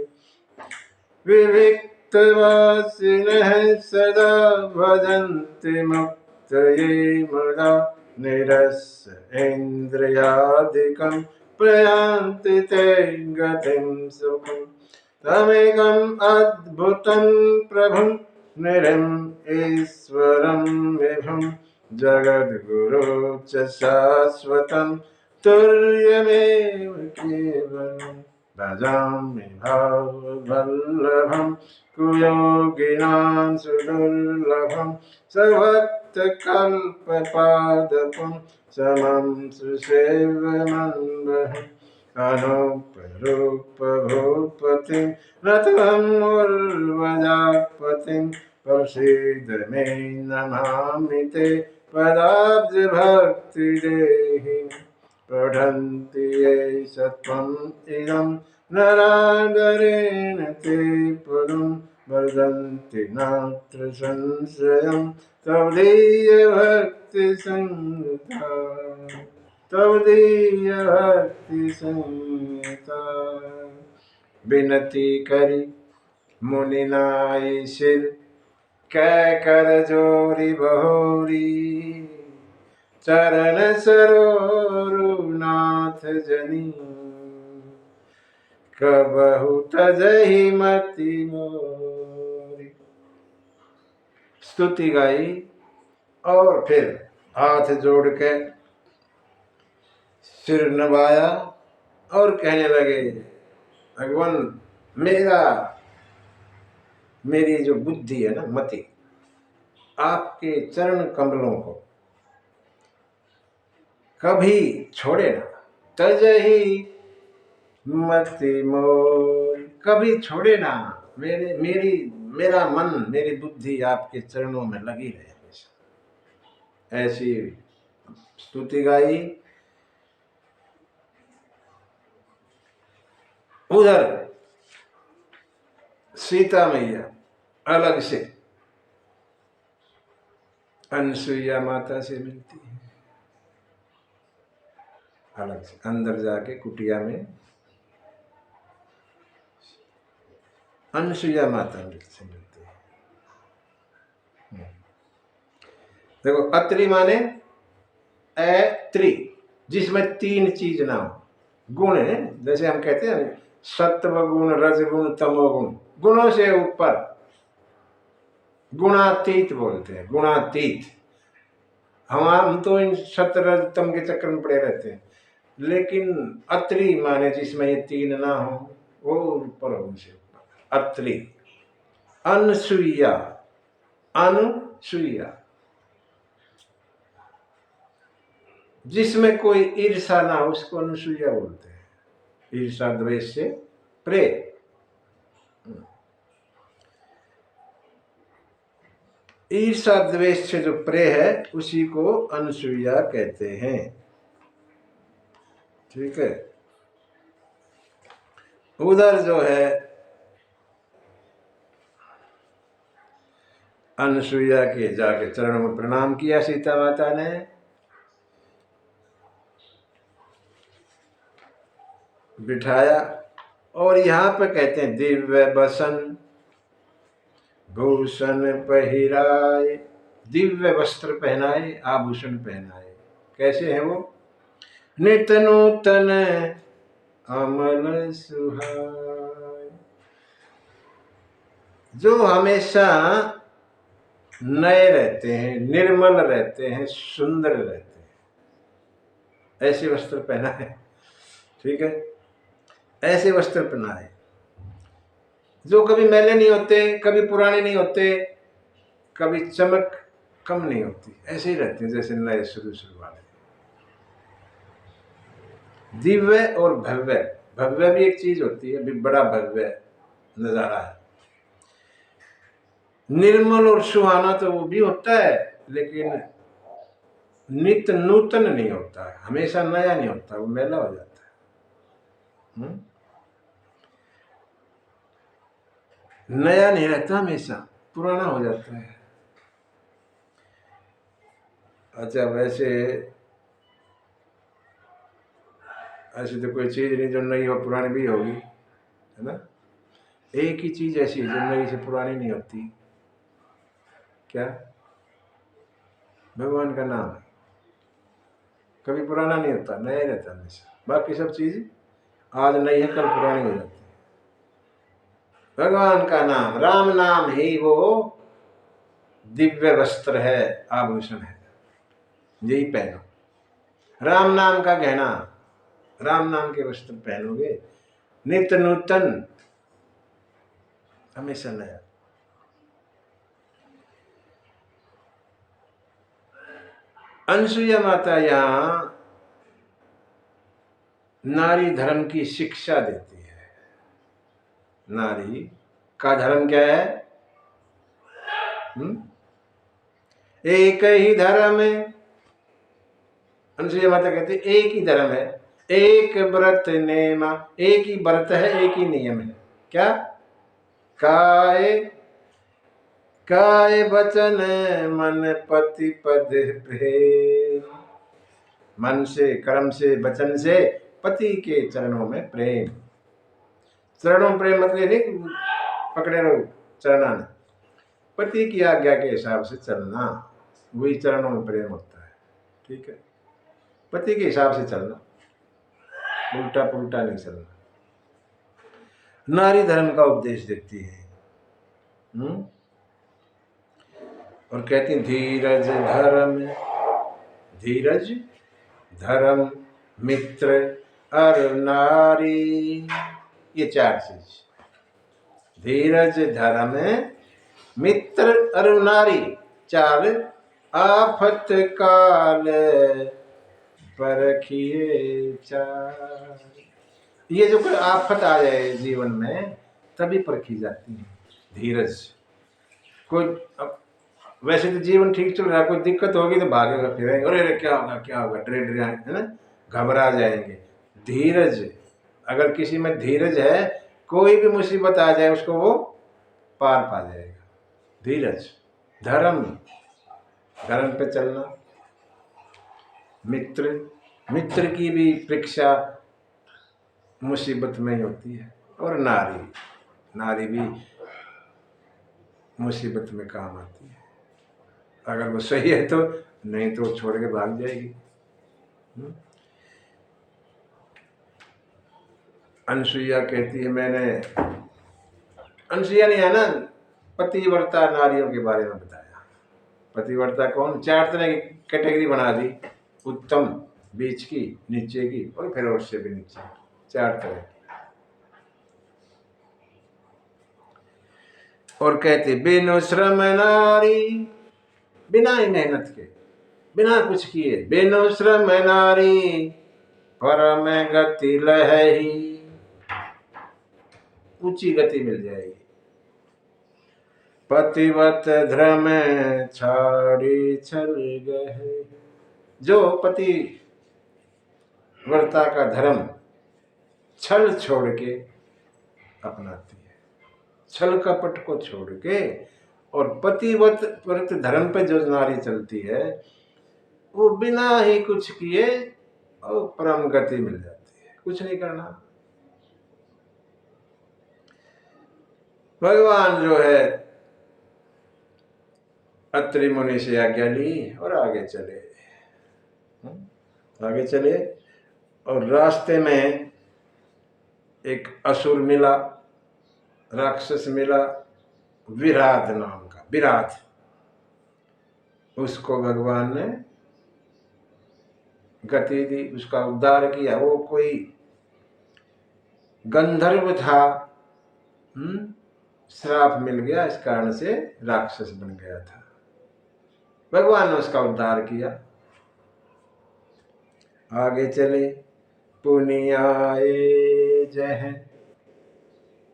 विविक्तवासिनः सदा भजन्ति मुक्तये मुदा, निरस्य इन्द्रियादिकं प्रयान्ति ते गतिं सुखम्। तमेकम् अद्भुतं प्रभुं निरं ईश्वरं विभुं, जगद्गुरो च शाश्वतं तुर्यमेव केवलम्। भजामि भाववल्लभं कुयोगिनां सुदुर्लभं, सभक्तकल्पपादपं समं सुसेव्यमन्वहम्। अनूपरूपभूपतिं नतमं उर्वजापतिं, प्रसीद मे नमामि ते पदाब्जभक्तिदेहिं। पठन्ति ये सत्त्वम् इदं नरादरेण ते पदं, वदन्ति नात्र संशयं तव दीयभक्तिसंयुता, तव दीयभक्तिसंयुता। विनती करी मुनिनाई सिर, कै कर जोरी बहोरी, चरण सरोरुनाथ जनी, कबहु तजहि मति मोरी। स्तुति गाई और फिर हाथ जोड़ के सिर नवाया और कहने लगे, भगवान मेरी जो बुद्धि है ना, मति, आपके चरण कमलों को कभी छोड़े ना, तजहि मति मोर, कभी छोड़े ना, मेरे मेरी मेरा मन, मेरी बुद्धि आपके चरणों में लगी रहे हमेशा। ऐसी स्तुति गाई। उधर सीता मैया अलग से अनसुईया माता से मिलती है, अलग से अंदर जाके कुटिया में अनसुईया माता से मिलती है। देखो, अत्रि माने त्रि, जिसमें तीन चीज ना हो। गुण है, जैसे हम कहते हैं सत्व गुण, रजगुण, तमोगुण, गुणों से ऊपर, गुणातीत बोलते हैं, गुणातीत। हम तो इन सत्य रज तम के चक्कर में पड़े रहते हैं, लेकिन अत्रि माने जिसमें ये तीन ना हो, वो ऊपर हो, उनसे ऊपर अत्रि। अनसुईया, अनुसुईया, जिसमें कोई ईर्षा ना हो उसको अनुसुईया बोलते हैं। ईर्षा द्वेष से प्रे। ईर्षा द्वेष से जो प्रे है उसी को अनुसुईया कहते हैं। ठीक है। उधर जो है अनुसुईया के जाके चरणों में प्रणाम किया सीता माता ने, बिठाया, और यहाँ पे कहते हैं दिव्य बसन भूषण पहिराए, दिव्य वस्त्र पहनाए, आभूषण पहनाए। कैसे है वो? नित नूतन अमल सुहाए, जो हमेशा नए रहते हैं, निर्मल रहते हैं, सुंदर रहते हैं, ऐसे वस्त्र पहनाए। ठीक है, ऐसे वस्त्र पहनाए जो कभी मैले नहीं होते, कभी पुराने नहीं होते, कभी चमक कम नहीं होती, ऐसे ही रहते हैं जैसे नए शुरू वाले। दिव्य और भव्य, भव्य भी एक चीज होती है, भी बड़ा भव्य नजारा है। निर्मल और सुहाना तो वो भी होता है, लेकिन नित्य नूतन नहीं होता है, हमेशा नया नहीं होता, वो मैला हो जाता है। नया नहीं रहता, हमेशा पुराना हो जाता है। अच्छा, वैसे ऐसी तो कोई चीज नहीं जो नई और पुरानी भी होगी, है ना? एक ही चीज ऐसी है जो नई से पुरानी नहीं होती। क्या? भगवान का नाम। कभी पुराना नहीं होता, नया रहता हमेशा। बाकी सब चीज आज नई है, कल पुरानी हो जाती है। भगवान का नाम, राम नाम ही वो दिव्य वस्त्र है, आभूषण है, यही पहनो। राम नाम का गहना, राम नाम के वस्त्र पहनोगे, नित्य नूतन, हमेशा नया। अनसुईया माता यहाँ नारी धर्म की शिक्षा देती है। नारी का धर्म क्या है? एक ही धर्म है। अनुसुईया माता कहती है एक ही धर्म है, एक व्रत नेम, एक ही व्रत है, एक ही नियम है। क्या? काय काय वचन मन पति पद प्रेम, मन से, कर्म से, वचन से पति के चरणों में प्रेम। चरणों में प्रेम मतलब नहीं पकड़े रहो चरणा ने, पति की आज्ञा के हिसाब से चलना, वही चरणों में प्रेम होता है। ठीक है, पति के हिसाब से चलना, उल्टा पुल्टा नहीं चलना। नारी धर्म का उपदेश देती है। और कहती धीरज धर्म, धीरज धर्म मित्र और नारी, ये चार चीज। धीरज धर्म मित्र और नारी, चार। आफत काल परखिए चार, ये जो कोई आफत आ जाए जीवन में तभी परखी जाती है। धीरज। कोई अब वैसे तो जीवन ठीक चल रहा है, कोई दिक्कत होगी तो भागेगा फिरेंगे, अरे क्या होगा क्या होगा, डरे डरे है ना, घबरा जाएंगे। धीरज, अगर किसी में धीरज है, कोई भी मुसीबत आ जाए उसको वो पार पा जाएगा। धीरज। धर्म, धर्म पे चलना। मित्र, मित्र की भी परीक्षा मुसीबत में ही होती है। और नारी, नारी भी मुसीबत में काम आती है, अगर वो सही है तो, नहीं तो छोड़ के भाग जाएगी। अनसुईया कहती है, मैंने, अनसुईया नहीं है ना, पतिव्रता नारियों के बारे में बताया। पतिव्रता कौन, 4 तरह की कैटेगरी बना दी, उत्तम, बीच की, नीचे की और फिर उससे भी नीचे, 4 तरह। और कहते बिनु श्रम नारी, बिना ही मेहनत के, बिना कुछ किए, बिनु श्रम नारी परम गति लहही, ऊंची गति मिल जाएगी। पतिव्रत धर्म छाड़ी छल गए, जो पति व्रता का धर्म छल छोड़ के अपनाती है, छल कपट को छोड़ के, और पतिव्रत धर्म पे जो नारी चलती है वो बिना ही कुछ किए और परम गति मिल जाती है, कुछ नहीं करना। भगवान जो है अत्रि मुनि से आज्ञा ली और आगे चले, आगे चले। और रास्ते में एक असुर मिला, राक्षस मिला, विराट नाम का, विराट। उसको भगवान ने गति दी, उसका उद्धार किया। वो कोई गंधर्व था, श्राप मिल गया, इस कारण से राक्षस बन गया था। भगवान ने उसका उद्धार किया। आगे चले। पुनियाए जह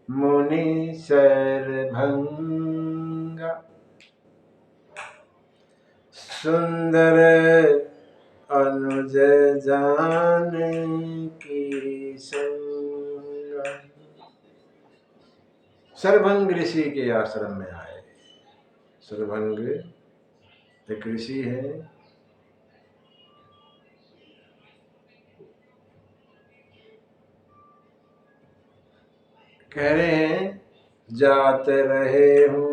मुनि सरभंगा, सुंदर अनुज जानकी संगा। सरभंग ऋषि के आश्रम में आए। सरभंग एक ऋषि है, कह रहे हैं जात रहे हूँ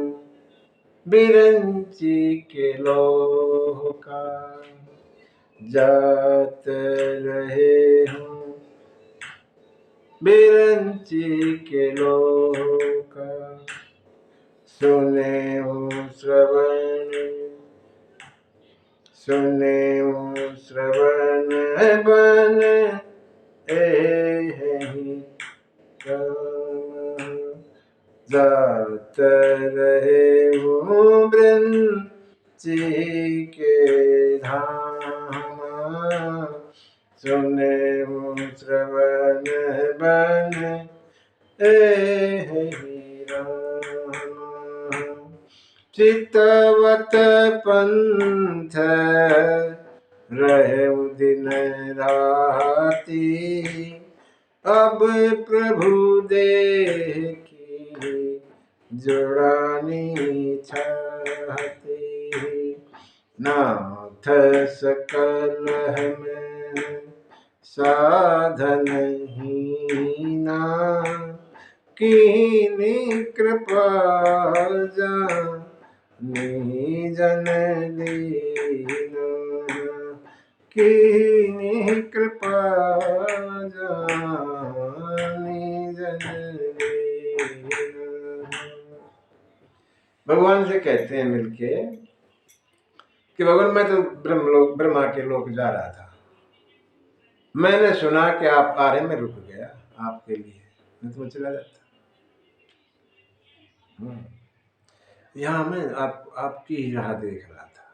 बिरंची के लोह का, जात रहे हूँ बिरंची के लोह का, सुने हूँ श्रवण, सुने हूँ श्रवण बन एहि जात रहे हूँ ब्रह्मची के धाम, सुने हूँ श्रवण बन एहि राम। चितवत पंथ रहे दिन राती, अब प्रभु देखी जुड़ानी चाहती, नाथ सकल में साधन हीना, कीनी कृपा जानी जन दीना, कीनी कृपा जानी जन दीना। भगवान से कहते हैं मिलके कि भगवान मैं तो ब्रह्मा के लोक जा रहा था, मैंने सुना कि आप आ रहे, मैं रुक गया आपके लिए, नहीं तो मैं चला जाता। यहाँ मैं आपकी ही राह देख रहा था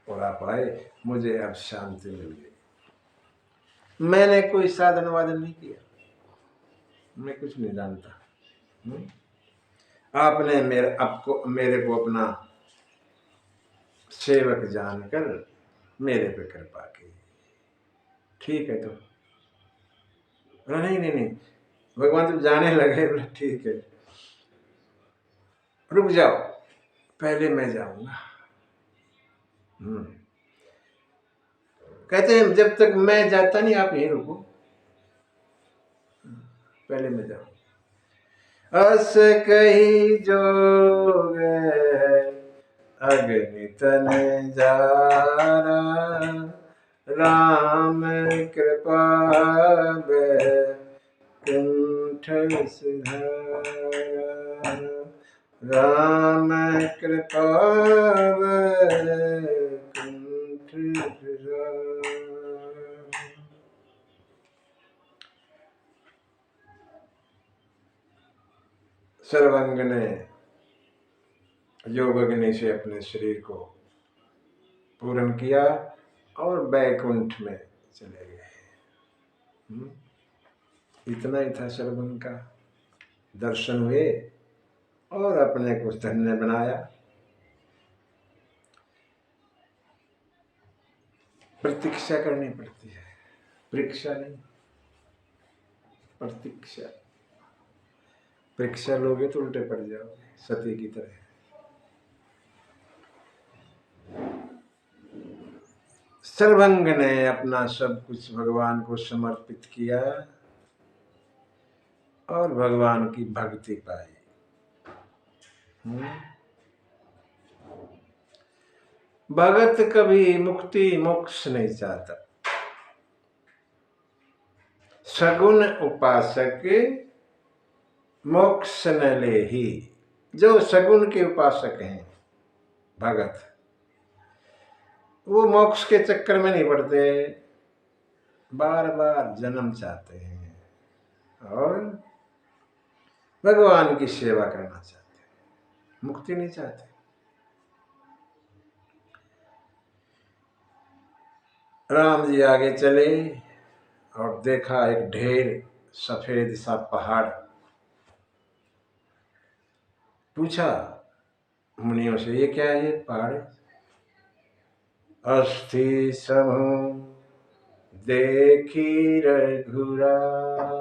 और आप आए, मुझे अब शांति मिल गई। मैंने कोई साधन वादन नहीं किया, मैं कुछ नहीं जानता, आपने मेरे को अपना सेवक जानकर मेरे पे कृपा की। ठीक है, तो नहीं नहीं नहीं, भगवान जब जाने लगे बोले ठीक है, रुक जाओ, पहले मैं जाऊंगा। कहते हैं जब तक मैं जाता नहीं आप यहीं रुको, पहले मैं जाऊं। अस कही जोग अग्नि तन जारा, राम कृपा कुंठ सुधारा, राम कृपा कुंठ सुधारा। सर्वांग ने योग अग्नि से अपने शरीर को पूर्ण किया और बैकुंठ में चले गए। इतना ही था सर्वांग का। दर्शन हुए और अपने को धन्य बनाया। प्रतीक्षा करनी पड़ती है, परीक्षा नहीं, प्रतीक्षा। परीक्षा लोगे तो उल्टे पड़ जाओगे, सती की तरह। सर्वंग ने अपना सब कुछ भगवान को समर्पित किया और भगवान की भक्ति पाई। भगत कभी मुक्ति मोक्ष नहीं चाहता। सगुण उपासक मोक्ष न ले ही। जो सगुण के उपासक हैं भगत, वो मोक्ष के चक्कर में नहीं पड़ते, बार बार जन्म चाहते हैं और भगवान की सेवा करना चाहते हैं, मुक्ति नहीं चाहते। राम जी आगे चले और देखा एक ढेर सफेद सा पहाड़। पूछा मुनियों से, ये क्या है ये पहाड़? अस्थि समूह देखी रघुराया,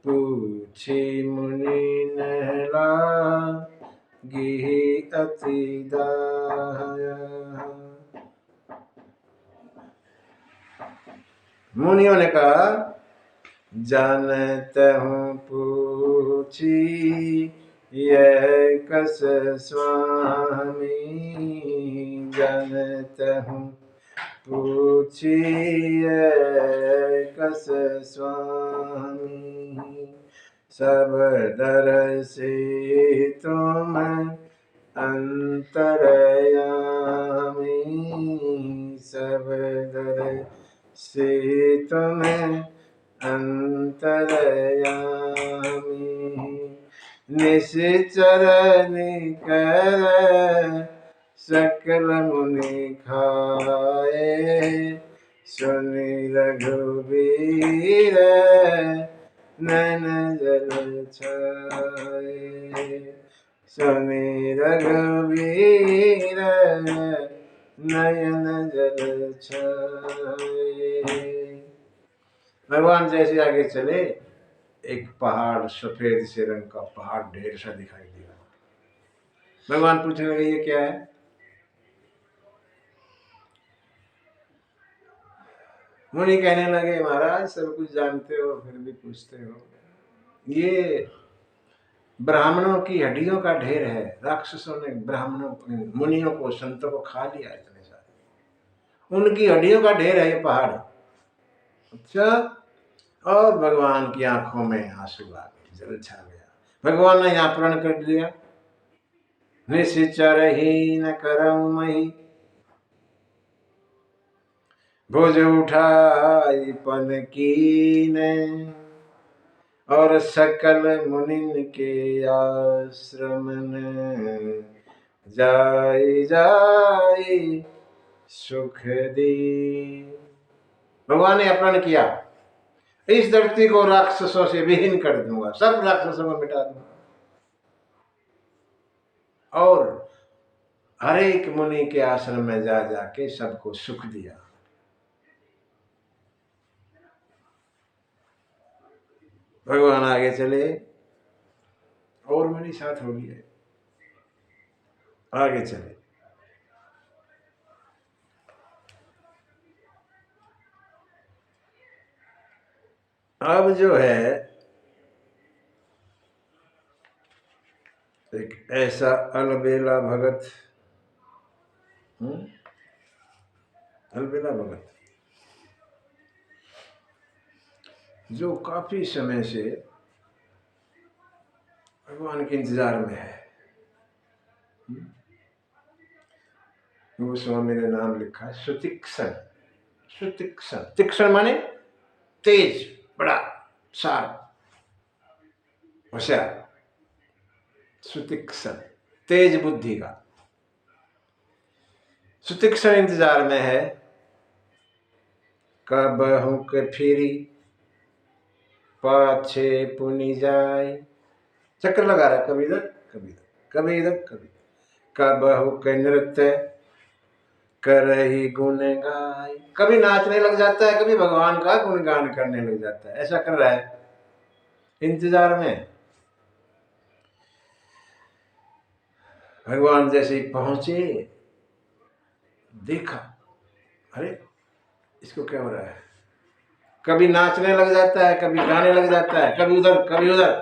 पूछी मुनि नहला गिहि अति दाया। मुनियों ने कहा, जानत हूँ पूछी यह कस स्वामी, जानत हूँ पूछी यह कस स्वामी, सब दर से तुम अंतरयामी, सब दर से तुम अंतरयामी, निश्चर निकर सकल मुनि खाए, सुनि रघुबीर नैन जल छाए, सुनि रघुबीर नयन जल छाए। भगवान जैसे आगे चले, एक पहाड़, सफेद से रंग का पहाड़ ढेर सा दिखाई दिया। भगवान पूछने लगे, ये क्या है? मुनि कहने लगे, महाराज सब कुछ जानते हो फिर भी पूछते हो, ये ब्राह्मणों की हड्डियों का ढेर है। राक्षसों ने ब्राह्मणों मुनियों को, संतों को खा लिया, इतने सारे उनकी हड्डियों का ढेर है ये पहाड़। अच्छा, और भगवान की आंखों में आंसू आ गए, जल छा गया। भगवान ने यहाँ प्रण कर दिया, निश्चर ही न करऊं मही, भुज उठाई पन कीने, और सकल मुनिन के आश्रम ने, जाई जाई सुख दी। भगवान ने अपरण किया इस धरती को राक्षसों से विहीन कर दूंगा, सब राक्षसों को मिटा दूंगा। और हर एक मुनि के आश्रम में जा जाके सबको सुख दिया। भगवान आगे चले और मुनि साथ हो लिए, आगे चले। अब जो है एक ऐसा अलबेला भगत, अलबेला भगत जो काफी समय से भगवान के इंतजार में है। गोस्वामी ने नाम लिखा है सुतीक्ष्ण। सुतीक्ष्ण, तीक्ष्ण माने तेज, बड़ा, शार्प, होशियार। सुतीक्ष्ण, तेज बुद्धि का। सुतीक्ष्ण इंतजार में है, कब हुक फिरी पाछे पुनि जाए। चक्कर लगा रहा है, कभी इधर कभी इधर, कभी इधर कभी। कब हुक नृत्य करही गुण गाय। कभी नाचने लग जाता है, कभी भगवान का गुणगान करने लग जाता है। ऐसा कर रहा है इंतजार में। भगवान जैसे ही पहुंचे, देखा, अरे इसको क्या हो रहा है। कभी नाचने लग जाता है, कभी गाने लग जाता है, कभी उधर कभी उधर।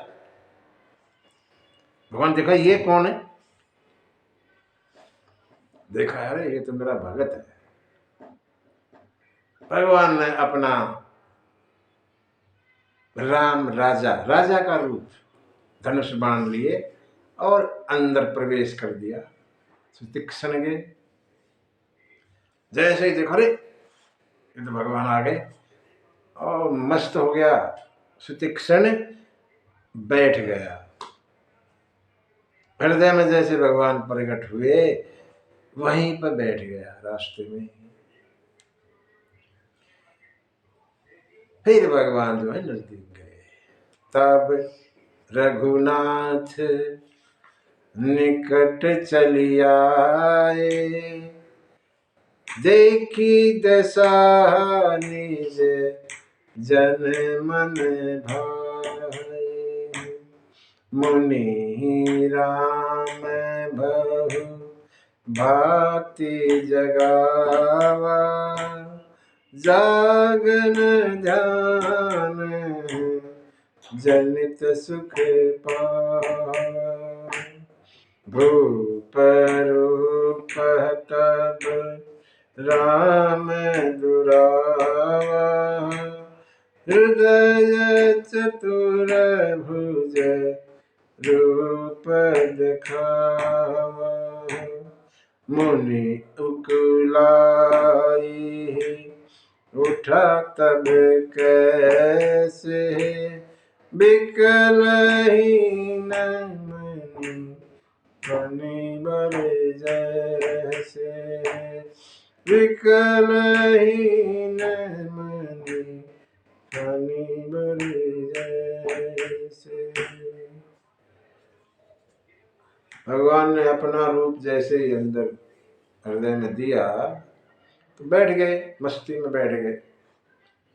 भगवान देखा ये कौन है, देखा अरे ये तो मेरा भगत है। भगवान ने अपना राम राजा, राजा का रूप धनुष बाण लिए और अंदर प्रवेश कर दिया। सुतीक्ष्ण गए, जैसे ही देखो, अरे ये तो भगवान आ गए, और मस्त हो गया। सुतीक्ष्ण बैठ गया, हृदय में जैसे भगवान प्रकट हुए वहीं पर बैठ गया रास्ते में। फिर भगवान जो है नजदीक गए। तब रघुनाथ निकट चली आए, देखी दशा निज जन मन भाए। मुनि राम बहु भांति जगावा, जागन ध्यान जनित सुख पावा। भूप रूप तब राम दुरावा, हृदय चतुर भुज रूप दिखावा। मुनि उकुलाई उठा तब कैसे, बिकल हीन मनि फणिबर जैसे। विकल हीन मनि फणिबर जैसे। भगवान ने अपना रूप जैसे ही अंदर हृदय में दिया तो बैठ गए, मस्ती में बैठ गए।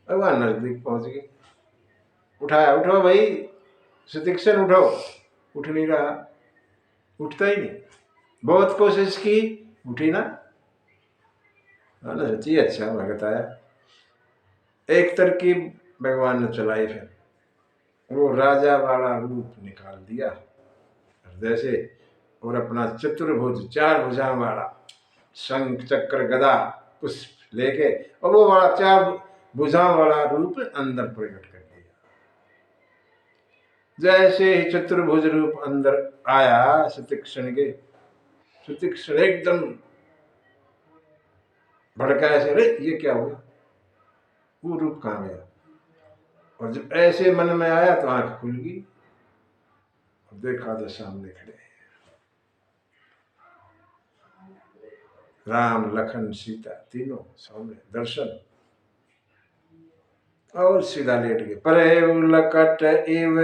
भगवान नजदीक पहुंच गए, उठाया, उठो भाई सुतीक्ष्ण उठो। उठ नहीं रहा, उठता ही नहीं। बहुत कोशिश की, उठी ना। सच्ची अच्छा भगत आया। एक तरकीब भगवान ने चलाई, फिर वो राजा वाला रूप निकाल दिया हृदय से, और अपना चतुर्भुज, चार भुजाओं वाला शंख चक्र गदा पुष्प लेके, और वो वाला चार भुजाओं वाला रूप अंदर प्रकट कर दिया। जैसे ही चतुर्भुज रूप अंदर आया सुतीक्ष्ण के, सुतीक्ष्ण एकदम भड़का, ऐसे अरे ये क्या हुआ, वो रूप कहाँ गया। और जब ऐसे मन में आया तो आंख खुल गई, देखा तो सामने खड़े राम लखन सीता, तीनों सामने दर्शन। और सीधा लेट गए। परे उलकट इव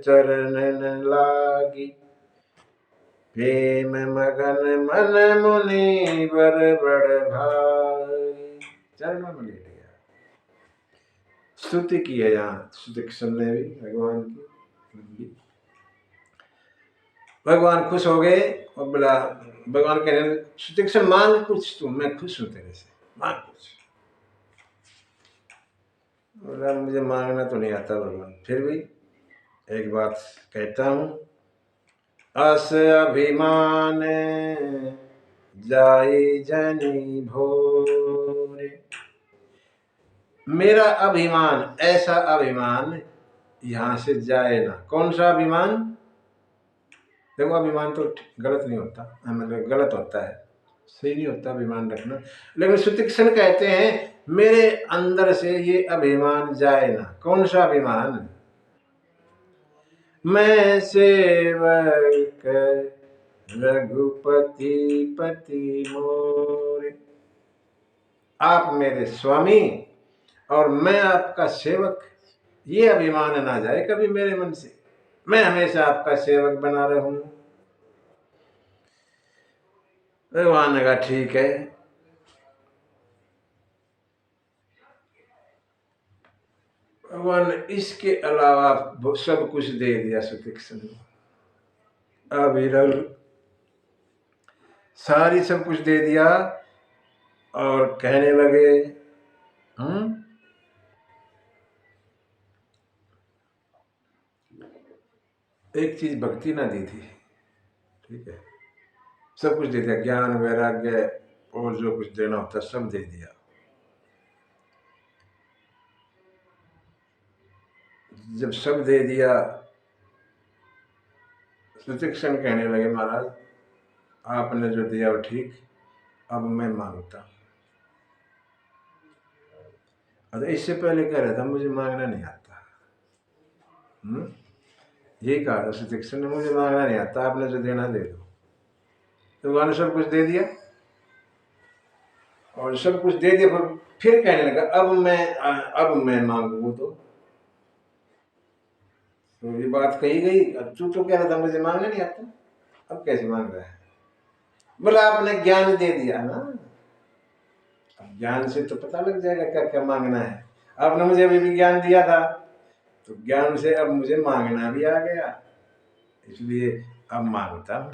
चरणन लागी, प्रेम मगन मन मुनि बर बड़ भाई। चरणों में लेट गया। स्तुति की है यहाँ सुदीक्षण ने भी भगवान की। भगवान खुश हो गए और बोला, भगवान कह रहे सुदीक्षण मांग कुछ, तू मैं खुश हूं तेरे से, मांग कुछ। बोला मुझे मांगना तो नहीं आता भगवान, फिर भी एक बात कहता हूं, अस अभिमान जाई जनी भोरे। मेरा अभिमान, ऐसा अभिमान यहां से जाए ना। कौन सा अभिमान? देखो अभिमान तो गलत नहीं होता, मतलब गलत होता है, सही नहीं होता अभिमान रखना, लेकिन सुतीक्षण कहते हैं मेरे अंदर से ये अभिमान जाए ना। कौन सा अभिमान? मैं सेवक रघुपति पति मोरे। आप मेरे स्वामी और मैं आपका सेवक, ये अभिमान ना जाए कभी मेरे मन से। मैं हमेशा आपका सेवक बना रहूं। भगवान ने कहा ठीक है। भगवान ने इसके अलावा सब कुछ दे दिया सुतीक्षण को, अविरल सारी सब कुछ दे दिया। और कहने लगे एक चीज भक्ति ना दी थी, ठीक है, सब कुछ दे दिया, ज्ञान वैराग्य और जो कुछ देना होता सब दे दिया। जब सब दे दिया, सुतीक्षण कहने लगे महाराज आपने जो दिया वो ठीक, अब मैं मांगता। और इससे पहले कह रहा था मुझे मांगना नहीं आता। ये कहा था सुतीक्षण ने, मुझे मांगना नहीं आता, आपने जो देना दे दो। तो भगवान ने सब कुछ दे दिया, और सब कुछ दे दिया, फिर कहने लगा अब मैं मांगू तो ये बात कही गई। अब तू तो कह रहा था मुझे मांगना नहीं आता, अब कैसे मांग रहा है? बोला आपने ज्ञान दे दिया ना, अब ज्ञान से तो पता लग जाएगा क्या क्या मांगना है। आपने मुझे अभी भी ज्ञान दिया था, तो ज्ञान से अब मुझे मांगना भी आ गया, इसलिए अब मांगता हूं।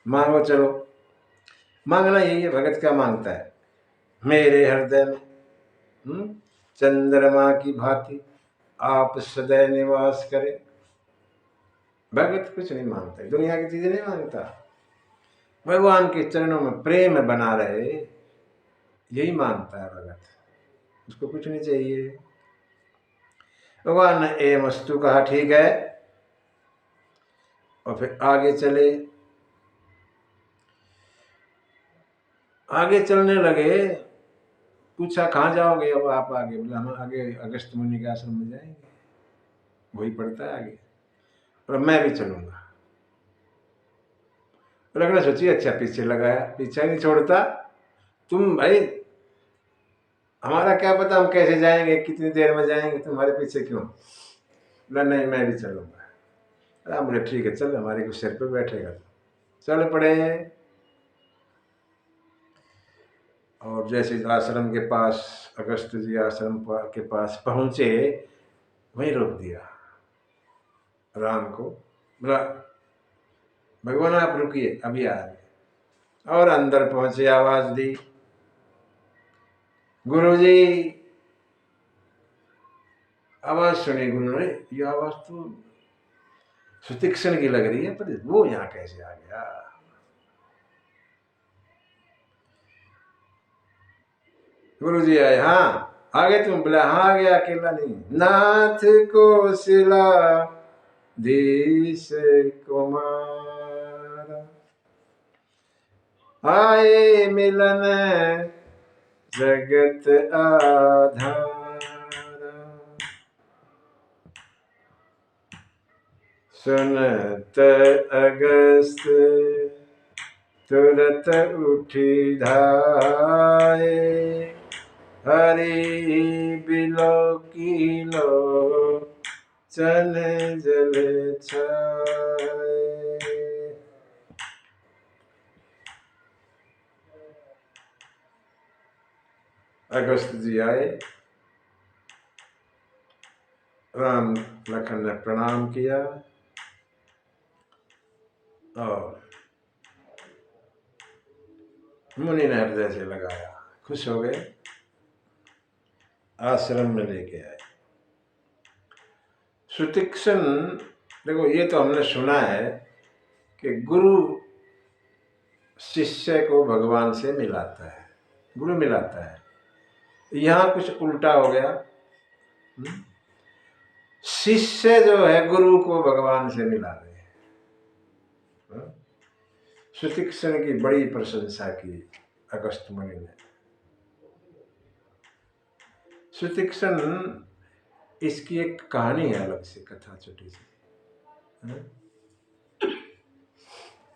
मांगो चलो। मांगना यही है, भगत क्या मांगता है? मेरे हृदय में चंद्रमा की भांति आप सदैव निवास करें। भगत कुछ नहीं मांगता, दुनिया की चीजें नहीं मांगता, भगवान के चरणों में प्रेम बना रहे, यही मांगता है भगत, उसको कुछ नहीं चाहिए। भगवान ने ए मस्तु कहा ठीक है, और फिर आगे चले। आगे चलने लगे, पूछा कहाँ जाओगे अब आप आगे? बोला हम आगे अगस्त मुनि के आश्रम में जाएंगे, वही पड़ता है आगे, और मैं भी चलूंगा। लगना सोचिए अच्छा पीछे लगाया, पीछा नहीं छोड़ता। तुम भाई हमारा क्या पता हम कैसे जाएंगे, कितनी देर में जाएंगे, तुम्हारे पीछे क्यों? बोला नहीं मैं भी चलूंगा। बोले ठीक है चल, हमारे को सिर पे बैठेगा। चल पड़े, और जैसे आश्रम के पास, अगस्त जी आश्रम के पास पहुंचे, वहीं रोक दिया राम को। बोला भगवान आप रुकिए अभी आ रहे। और अंदर पहुंचे, आवाज दी गुरुजी। आवाज सुनी गुरु ने, ये आवाज तो सुतीक्षण की लग रही है, पर वो यहाँ कैसे आ गया? गुरु जी आए, हाँ आ गए तुम? बोला हाँ आ गया, अकेला नहीं। नाथ को सिला धीश कुमार आए मिलन जगत आधार। सुनत अगस्त तुरत उठी धाये, हरि बिलो की लो चन जल छाए। अगस्त जी आए, राम लखन ने प्रणाम किया और मुनि ने हृदय से लगाया, खुश हो गए, आश्रम में लेके आए। सुतीक्ष्ण, देखो ये तो हमने सुना है कि गुरु शिष्य को भगवान से मिलाता है, गुरु मिलाता है। यहाँ कुछ उल्टा हो गया। शिष्य जो है गुरु को भगवान से मिला रहे हैं। सुतीक्ष्ण की बड़ी प्रशंसा की अगस्त मुनि ने। सुतीक्ष्ण, इसकी एक कहानी है अलग से, कथा छोटी सी।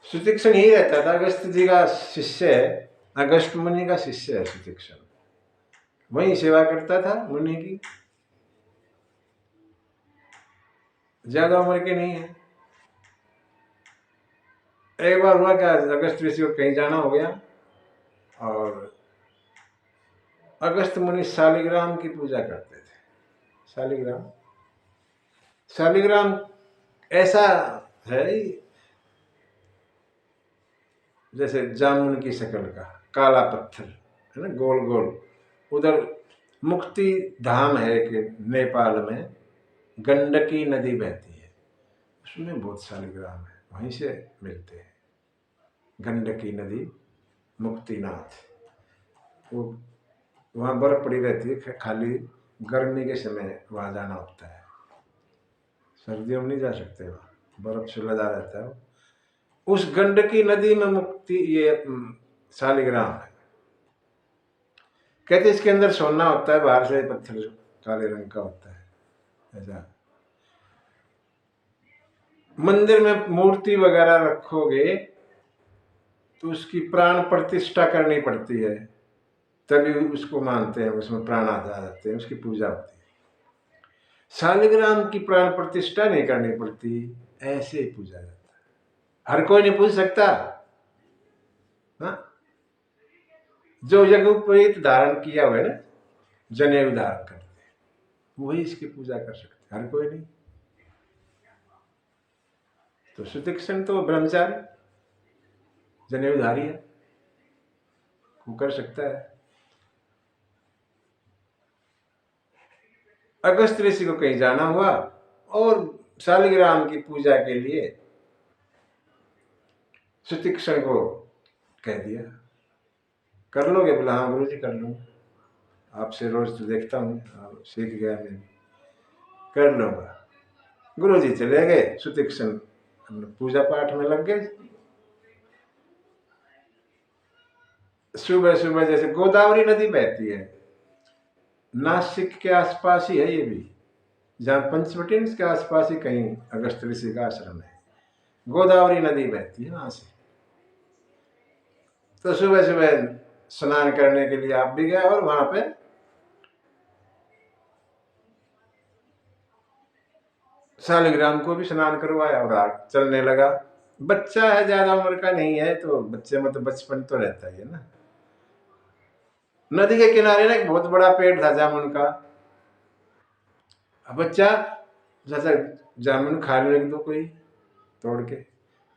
सुतीक्ष्ण ही रहता था, अगस्त जी का शिष्य है, अगस्त मुनि का शिष्य है सुतीक्ष्ण, वही सेवा करता था मुनि की, ज्यादा उम्र के नहीं है। एक बार हुआ क्या, अगस्त ऋषि को कहीं जाना हो गया और अगस्त मुनि शालिग्राम की पूजा करते थे। शालिग्राम, शालिग्राम ऐसा है जैसे जामुन की शक्ल का काला पत्थर है ना, गोल गोल। उधर मुक्ति धाम है कि नेपाल में गंडकी नदी बहती है, उसमें बहुत शालिग्राम है, वहीं से मिलते हैं। गंडकी नदी, मुक्तिनाथ, वो वहाँ बर्फ पड़ी रहती है, खाली गर्मी के समय वहाँ जाना होता है, सर्दियों में नहीं जा सकते, वहाँ बर्फ से लदा रहता है। उस गंडकी नदी में मुक्ति ये शालिग्राम है। कहते इसके अंदर सोना होता है, बाहर से पत्थर काले रंग का होता है ऐसा। मंदिर में मूर्ति वगैरह रखोगे तो उसकी प्राण प्रतिष्ठा करनी पड़ती है, तभी उसको मानते हैं, उसमें प्राण आ जाते हैं, उसकी पूजा होती है। शालिग्राम की प्राण प्रतिष्ठा नहीं करनी पड़ती, ऐसे ही पूजा जाता है, हर कोई नहीं पूज सकता। हाँ, जो यज्ञोपवीत धारण किया हुआ है ना, जनेऊ धारण करते हैं, वही इसकी पूजा कर सकते, हर कोई नहीं। तो सुतीक्ष्ण तो ब्रह्मचारी जनेऊधारी है, वो कर सकता है। अगस्त ऋषि को कहीं जाना हुआ और शालिग्राम की पूजा के लिए सुतीक्ष्ण को कह दिया, कर लोगे? बोला हाँ गुरु जी कर लूंगा, आपसे रोज तो देखता हूँ, सीख गया मैं, कर लूंगा। गुरु जी चले गए, सुतीक्ष्ण पूजा पाठ में लग गए। सुबह सुबह जैसे गोदावरी नदी बहती है, नासिक के आसपास ही है ये भी, जहाँ पंचवटी के आसपास ही कहीं अगस्त ऋषि का आश्रम है, गोदावरी नदी बहती है वहां से। तो सुबह सुबह स्नान करने के लिए आप भी गए और वहां पे शालिग्राम को भी स्नान करवाया और आग चलने लगा। बच्चा है, ज्यादा उम्र का नहीं है, तो बच्चे में तो बचपन तो रहता ही है ना। नदी के किनारे ना एक बहुत बड़ा पेड़ था जामुन का। अब बच्चा जैसा जामुन खा लो एक दो कोई तोड़ के,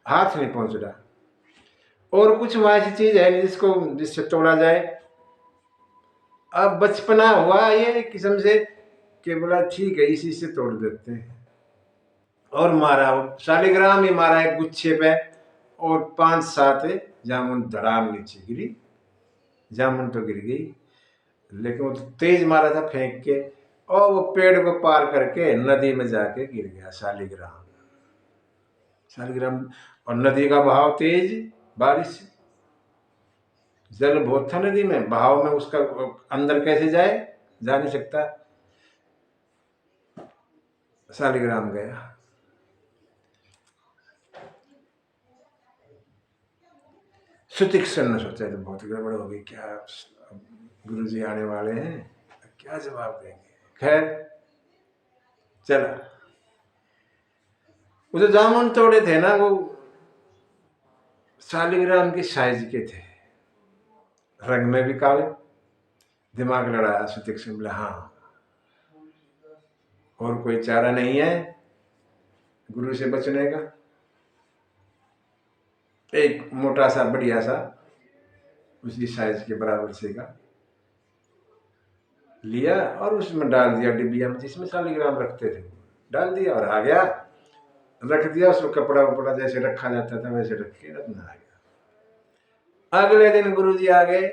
हाथ नहीं पहुंच रहा, और कुछ वहां ऐसी चीज है जिसको जिससे तोड़ा जाए। अब बचपना हुआ ये किस्म से कि बोला ठीक है इसी से तोड़ देते हैं, और मारा, शालिग्राम ही मारा एक गुच्छे पे, और 5-7 जामुन धड़ाम नीचे गिरी। जामुन तो गिर गई, लेकिन वो तो तेज मारा था फेंक के, और वो पेड़ को पार करके नदी में जाके गिर गया शालिग्राम। शालिग्राम, और नदी का बहाव तेज, बारिश, जल बहुत था नदी में, बहाव में उसका अंदर कैसे जाए, जा नहीं सकता, शालिग्राम गया। सुतीक्ष्ण ने सोचा तो बहुत गड़बड़ हो गई, क्या गुरुजी आने वाले हैं, क्या जवाब देंगे। खैर चला, वो जो जामुन तोड़े थे ना, वो शालिग्राम की साइज के थे, रंग में भी काले। दिमाग लड़ाया सुतीक्ष्ण, बोला हाँ, और कोई चारा नहीं है गुरु से बचने का। एक मोटा सा बढ़िया सा उसी साइज के बराबर से का लिया और उसमें डाल दिया डिबिया में, जिसमें शालिग्राम रखते थे, डाल दिया और आ गया, रख दिया। उसको कपड़ा वपड़ा जैसे रखा जाता था वैसे रख के अपना आ गया। अगले दिन गुरुजी आ गए,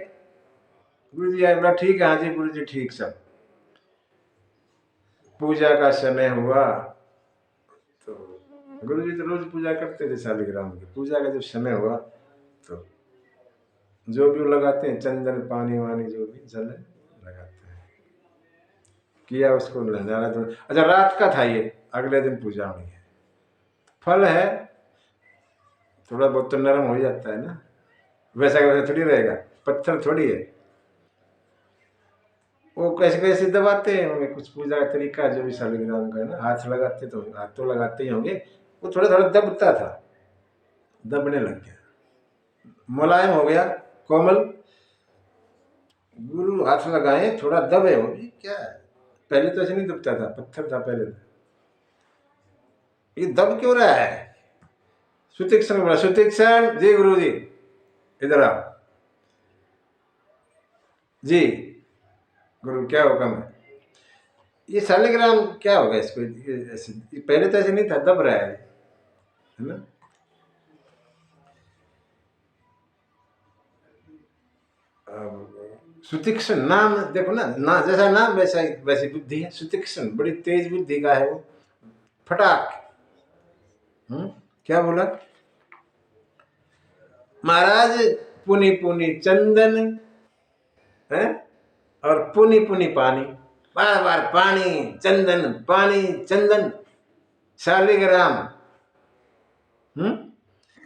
गुरुजी आए, बोला ठीक है, हाँ जी गुरुजी ठीक। सब पूजा का समय हुआ तो गुरुजी तो रोज पूजा करते थे शालिग्राम की। पूजा का जब समय हुआ तो जो भी लगाते हैं, चंदन पानी वानी जो भी जल लगाते हैं, किया उसको नजारा तो। अच्छा रात का था ये, अगले दिन पूजा हुई है। फल है, थोड़ा बहुत तो नरम हो जाता है ना, वैसा का वैसा थोड़ी रहेगा, पत्थर थोड़ी है। वो कैसे कैसे दबाते हैं होंगे, कुछ पूजा का तरीका जो भी शालिग्राम का है ना, हाथ लगाते तो हाथ तो लगाते ही होंगे, वो थोड़ा थोड़ा दबता था, दबने लग गया, मुलायम हो गया, कोमल। गुरु हाथ लगाए, थोड़ा दबे, हो भी क्या है, पहले तो ऐसे नहीं दबता था, पत्थर था पहले तो, ये दब क्यों रहा है। सुतीक्षण बोला, सुतीक्षण जी गुरु जी इधर आओ जी। गुरु क्या हुक्म है। ये शालिग्राम क्या होगा इसको, ऐसे पहले तो ऐसे नहीं था, दब रहा है ना। सुतीक्षण नाम देखो ना, ना जैसा नाम वैसा वैसी बुद्धि है। सुतीक्षण बड़ी तेज बुद्धि का है वो। फटाक क्या बोला महाराज, पुनी पुनी चंदन है और पुनी पुनी पानी, बार बार पानी चंदन पानी चंदन, शालिग्राम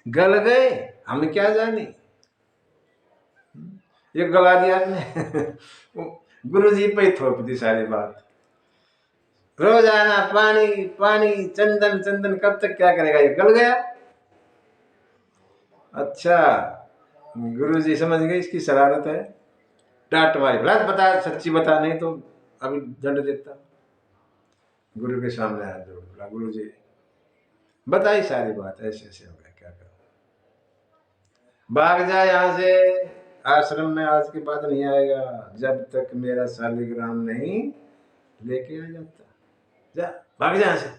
गल गए, हम क्या जाने, ये गला दिया आपने। गुरु जी पे ही थोप दी सारी बात। रोजाना पानी पानी चंदन चंदन, कब तक क्या करेगा, ये गल गया। अच्छा गुरु जी समझ गए इसकी शरारत है, डांट मारी, भला बता सच्ची बता, नहीं तो अभी दंड देता। गुरु के सामने हाथ जोड़ बोला, गुरु जी बताई सारी बात, ऐसे ऐसे हो गया, क्या करो। भाग जाए यहाँ से, आश्रम में आज के बाद नहीं आएगा जब तक मेरा शालिग्राम नहीं लेके आ जाता। जा भाग जा यहाँ से।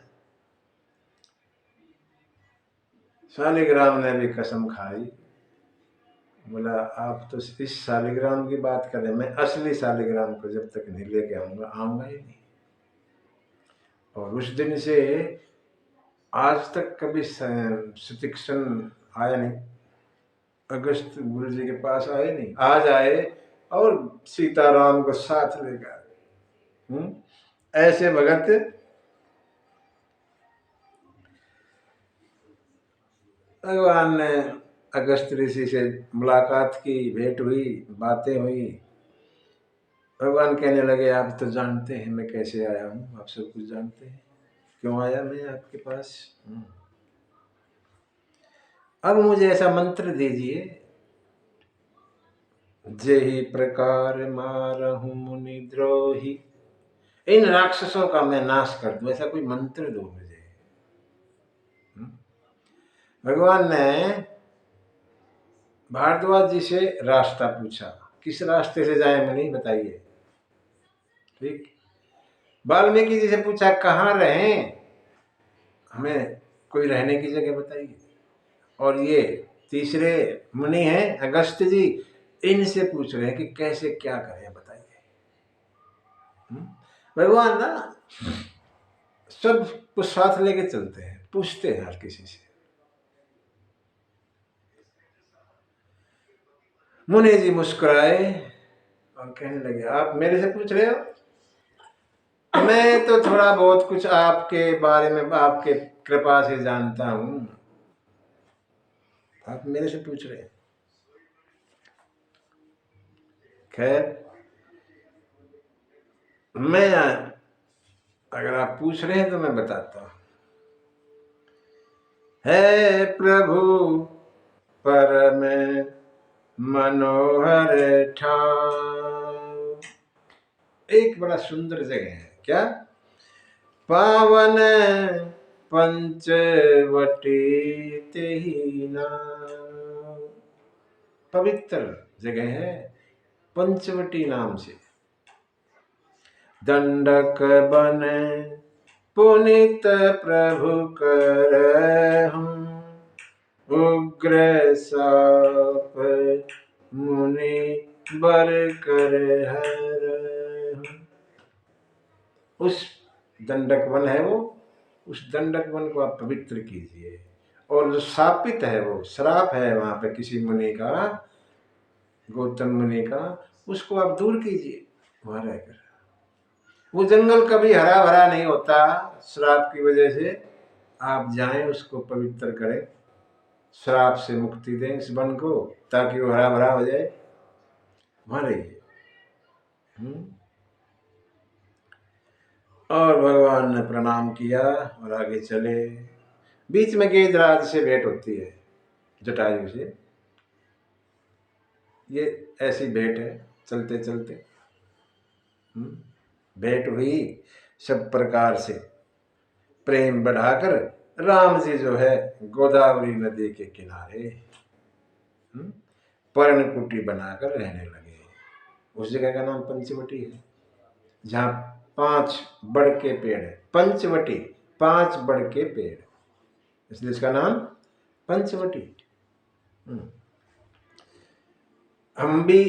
शालिग्राम ने भी कसम खाई, बोला आप तो इस शालिग्राम की बात कर रहे हैं, मैं असली शालिग्राम को जब तक नहीं लेके आऊंगा, आऊंगा ही नहीं। और उस दिन से आज तक कभी सुतीक्षण आया नहीं, अगस्त गुरु जी के पास आए नहीं, आज आए और सीताराम को साथ लेकर। ऐसे भगत भगवान ने अगस्त ऋषि से मुलाकात की, भेंट हुई, बातें हुई। भगवान कहने लगे आप तो जानते हैं मैं कैसे आया हूँ, आप सब कुछ जानते हैं, क्यों आया मैं आपके पास। अब मुझे ऐसा मंत्र दीजिए, जेहि प्रकार मारहु मुनि द्रोही, इन राक्षसों का मैं नाश कर दूं, ऐसा कोई मंत्र दो मुझे। भगवान ने भारद्वाज जी से रास्ता पूछा, किस रास्ते से जाए मुनि बताइए। ठीक, वाल्मीकि जी से पूछा कहाँ रहें, हमें कोई रहने की जगह बताइए। और ये तीसरे मुनि हैं अगस्त जी, इनसे पूछ रहे हैं कि कैसे क्या करें बताइए। भगवान ना सब कुछ साथ लेके चलते हैं, पूछते हैं हर किसी से। मुनि जी मुस्कुराए और कहने लगे आप मेरे से पूछ रहे हो, मैं तो थोड़ा बहुत कुछ आपके बारे में आपके कृपा से जानता हूं, आप मेरे से पूछ रहे हैं। खैर मैं अगर आप पूछ रहे हैं तो मैं बताता हूँ। है प्रभु परम मनोहर ठाव। एक बड़ा सुंदर जगह है क्या? पावन पंचवटी तेहि नाम। पवित्र जगह है पंचवटी नाम से। दंडक बन पुनित प्रभु करहूं, उग्र साप मुनि बर कर हरहूं। उस दंडक वन है वो, उस दंडक वन को आप पवित्र कीजिए। और जो शापित है, वो श्राप है वहां पे किसी मुनि का, गौतम मुनि का, उसको आप दूर कीजिए वहां रहकर। वो जंगल कभी हरा भरा नहीं होता श्राप की वजह से। आप जाएं, उसको पवित्र करें, श्राप से मुक्ति दें इस वन को, ताकि वो हरा भरा हो जाए, वहां रहिए। और भगवान ने प्रणाम किया और आगे चले। बीच में गिरिराज से भेंट होती है, जटायु से। ये ऐसी भेंट है, चलते चलते भेंट हुई। सब प्रकार से प्रेम बढ़ाकर राम जी जो है गोदावरी नदी के किनारे पर्णकुटी बनाकर रहने लगे। उस जगह का नाम पंचवटी है, जहाँ 5 बड़ के पेड़ है। पंचवटी, 5 बड़ के पेड़, इसलिए इसका नाम पंचवटी। हम भी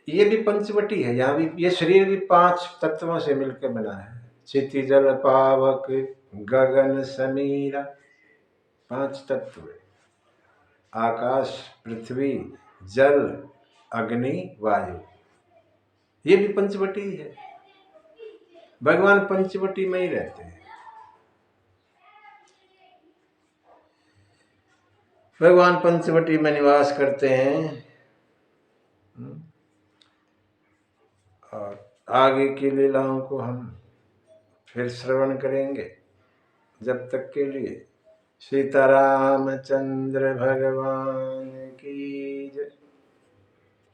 ये भी पंचवटी है। यहाँ भी ये शरीर भी 5 तत्वों से मिलकर बना है। क्षिति जल पावक गगन समीरा, 5 तत्व, आकाश, पृथ्वी, जल, अग्नि, वायु, ये भी पंचवटी है। भगवान पंचवटी में ही रहते हैं। भगवान पंचवटी में निवास करते हैं। और आगे की लीलाओं को हम फिर श्रवण करेंगे। जब तक के लिए सीतारामचंद्र भगवान की जय।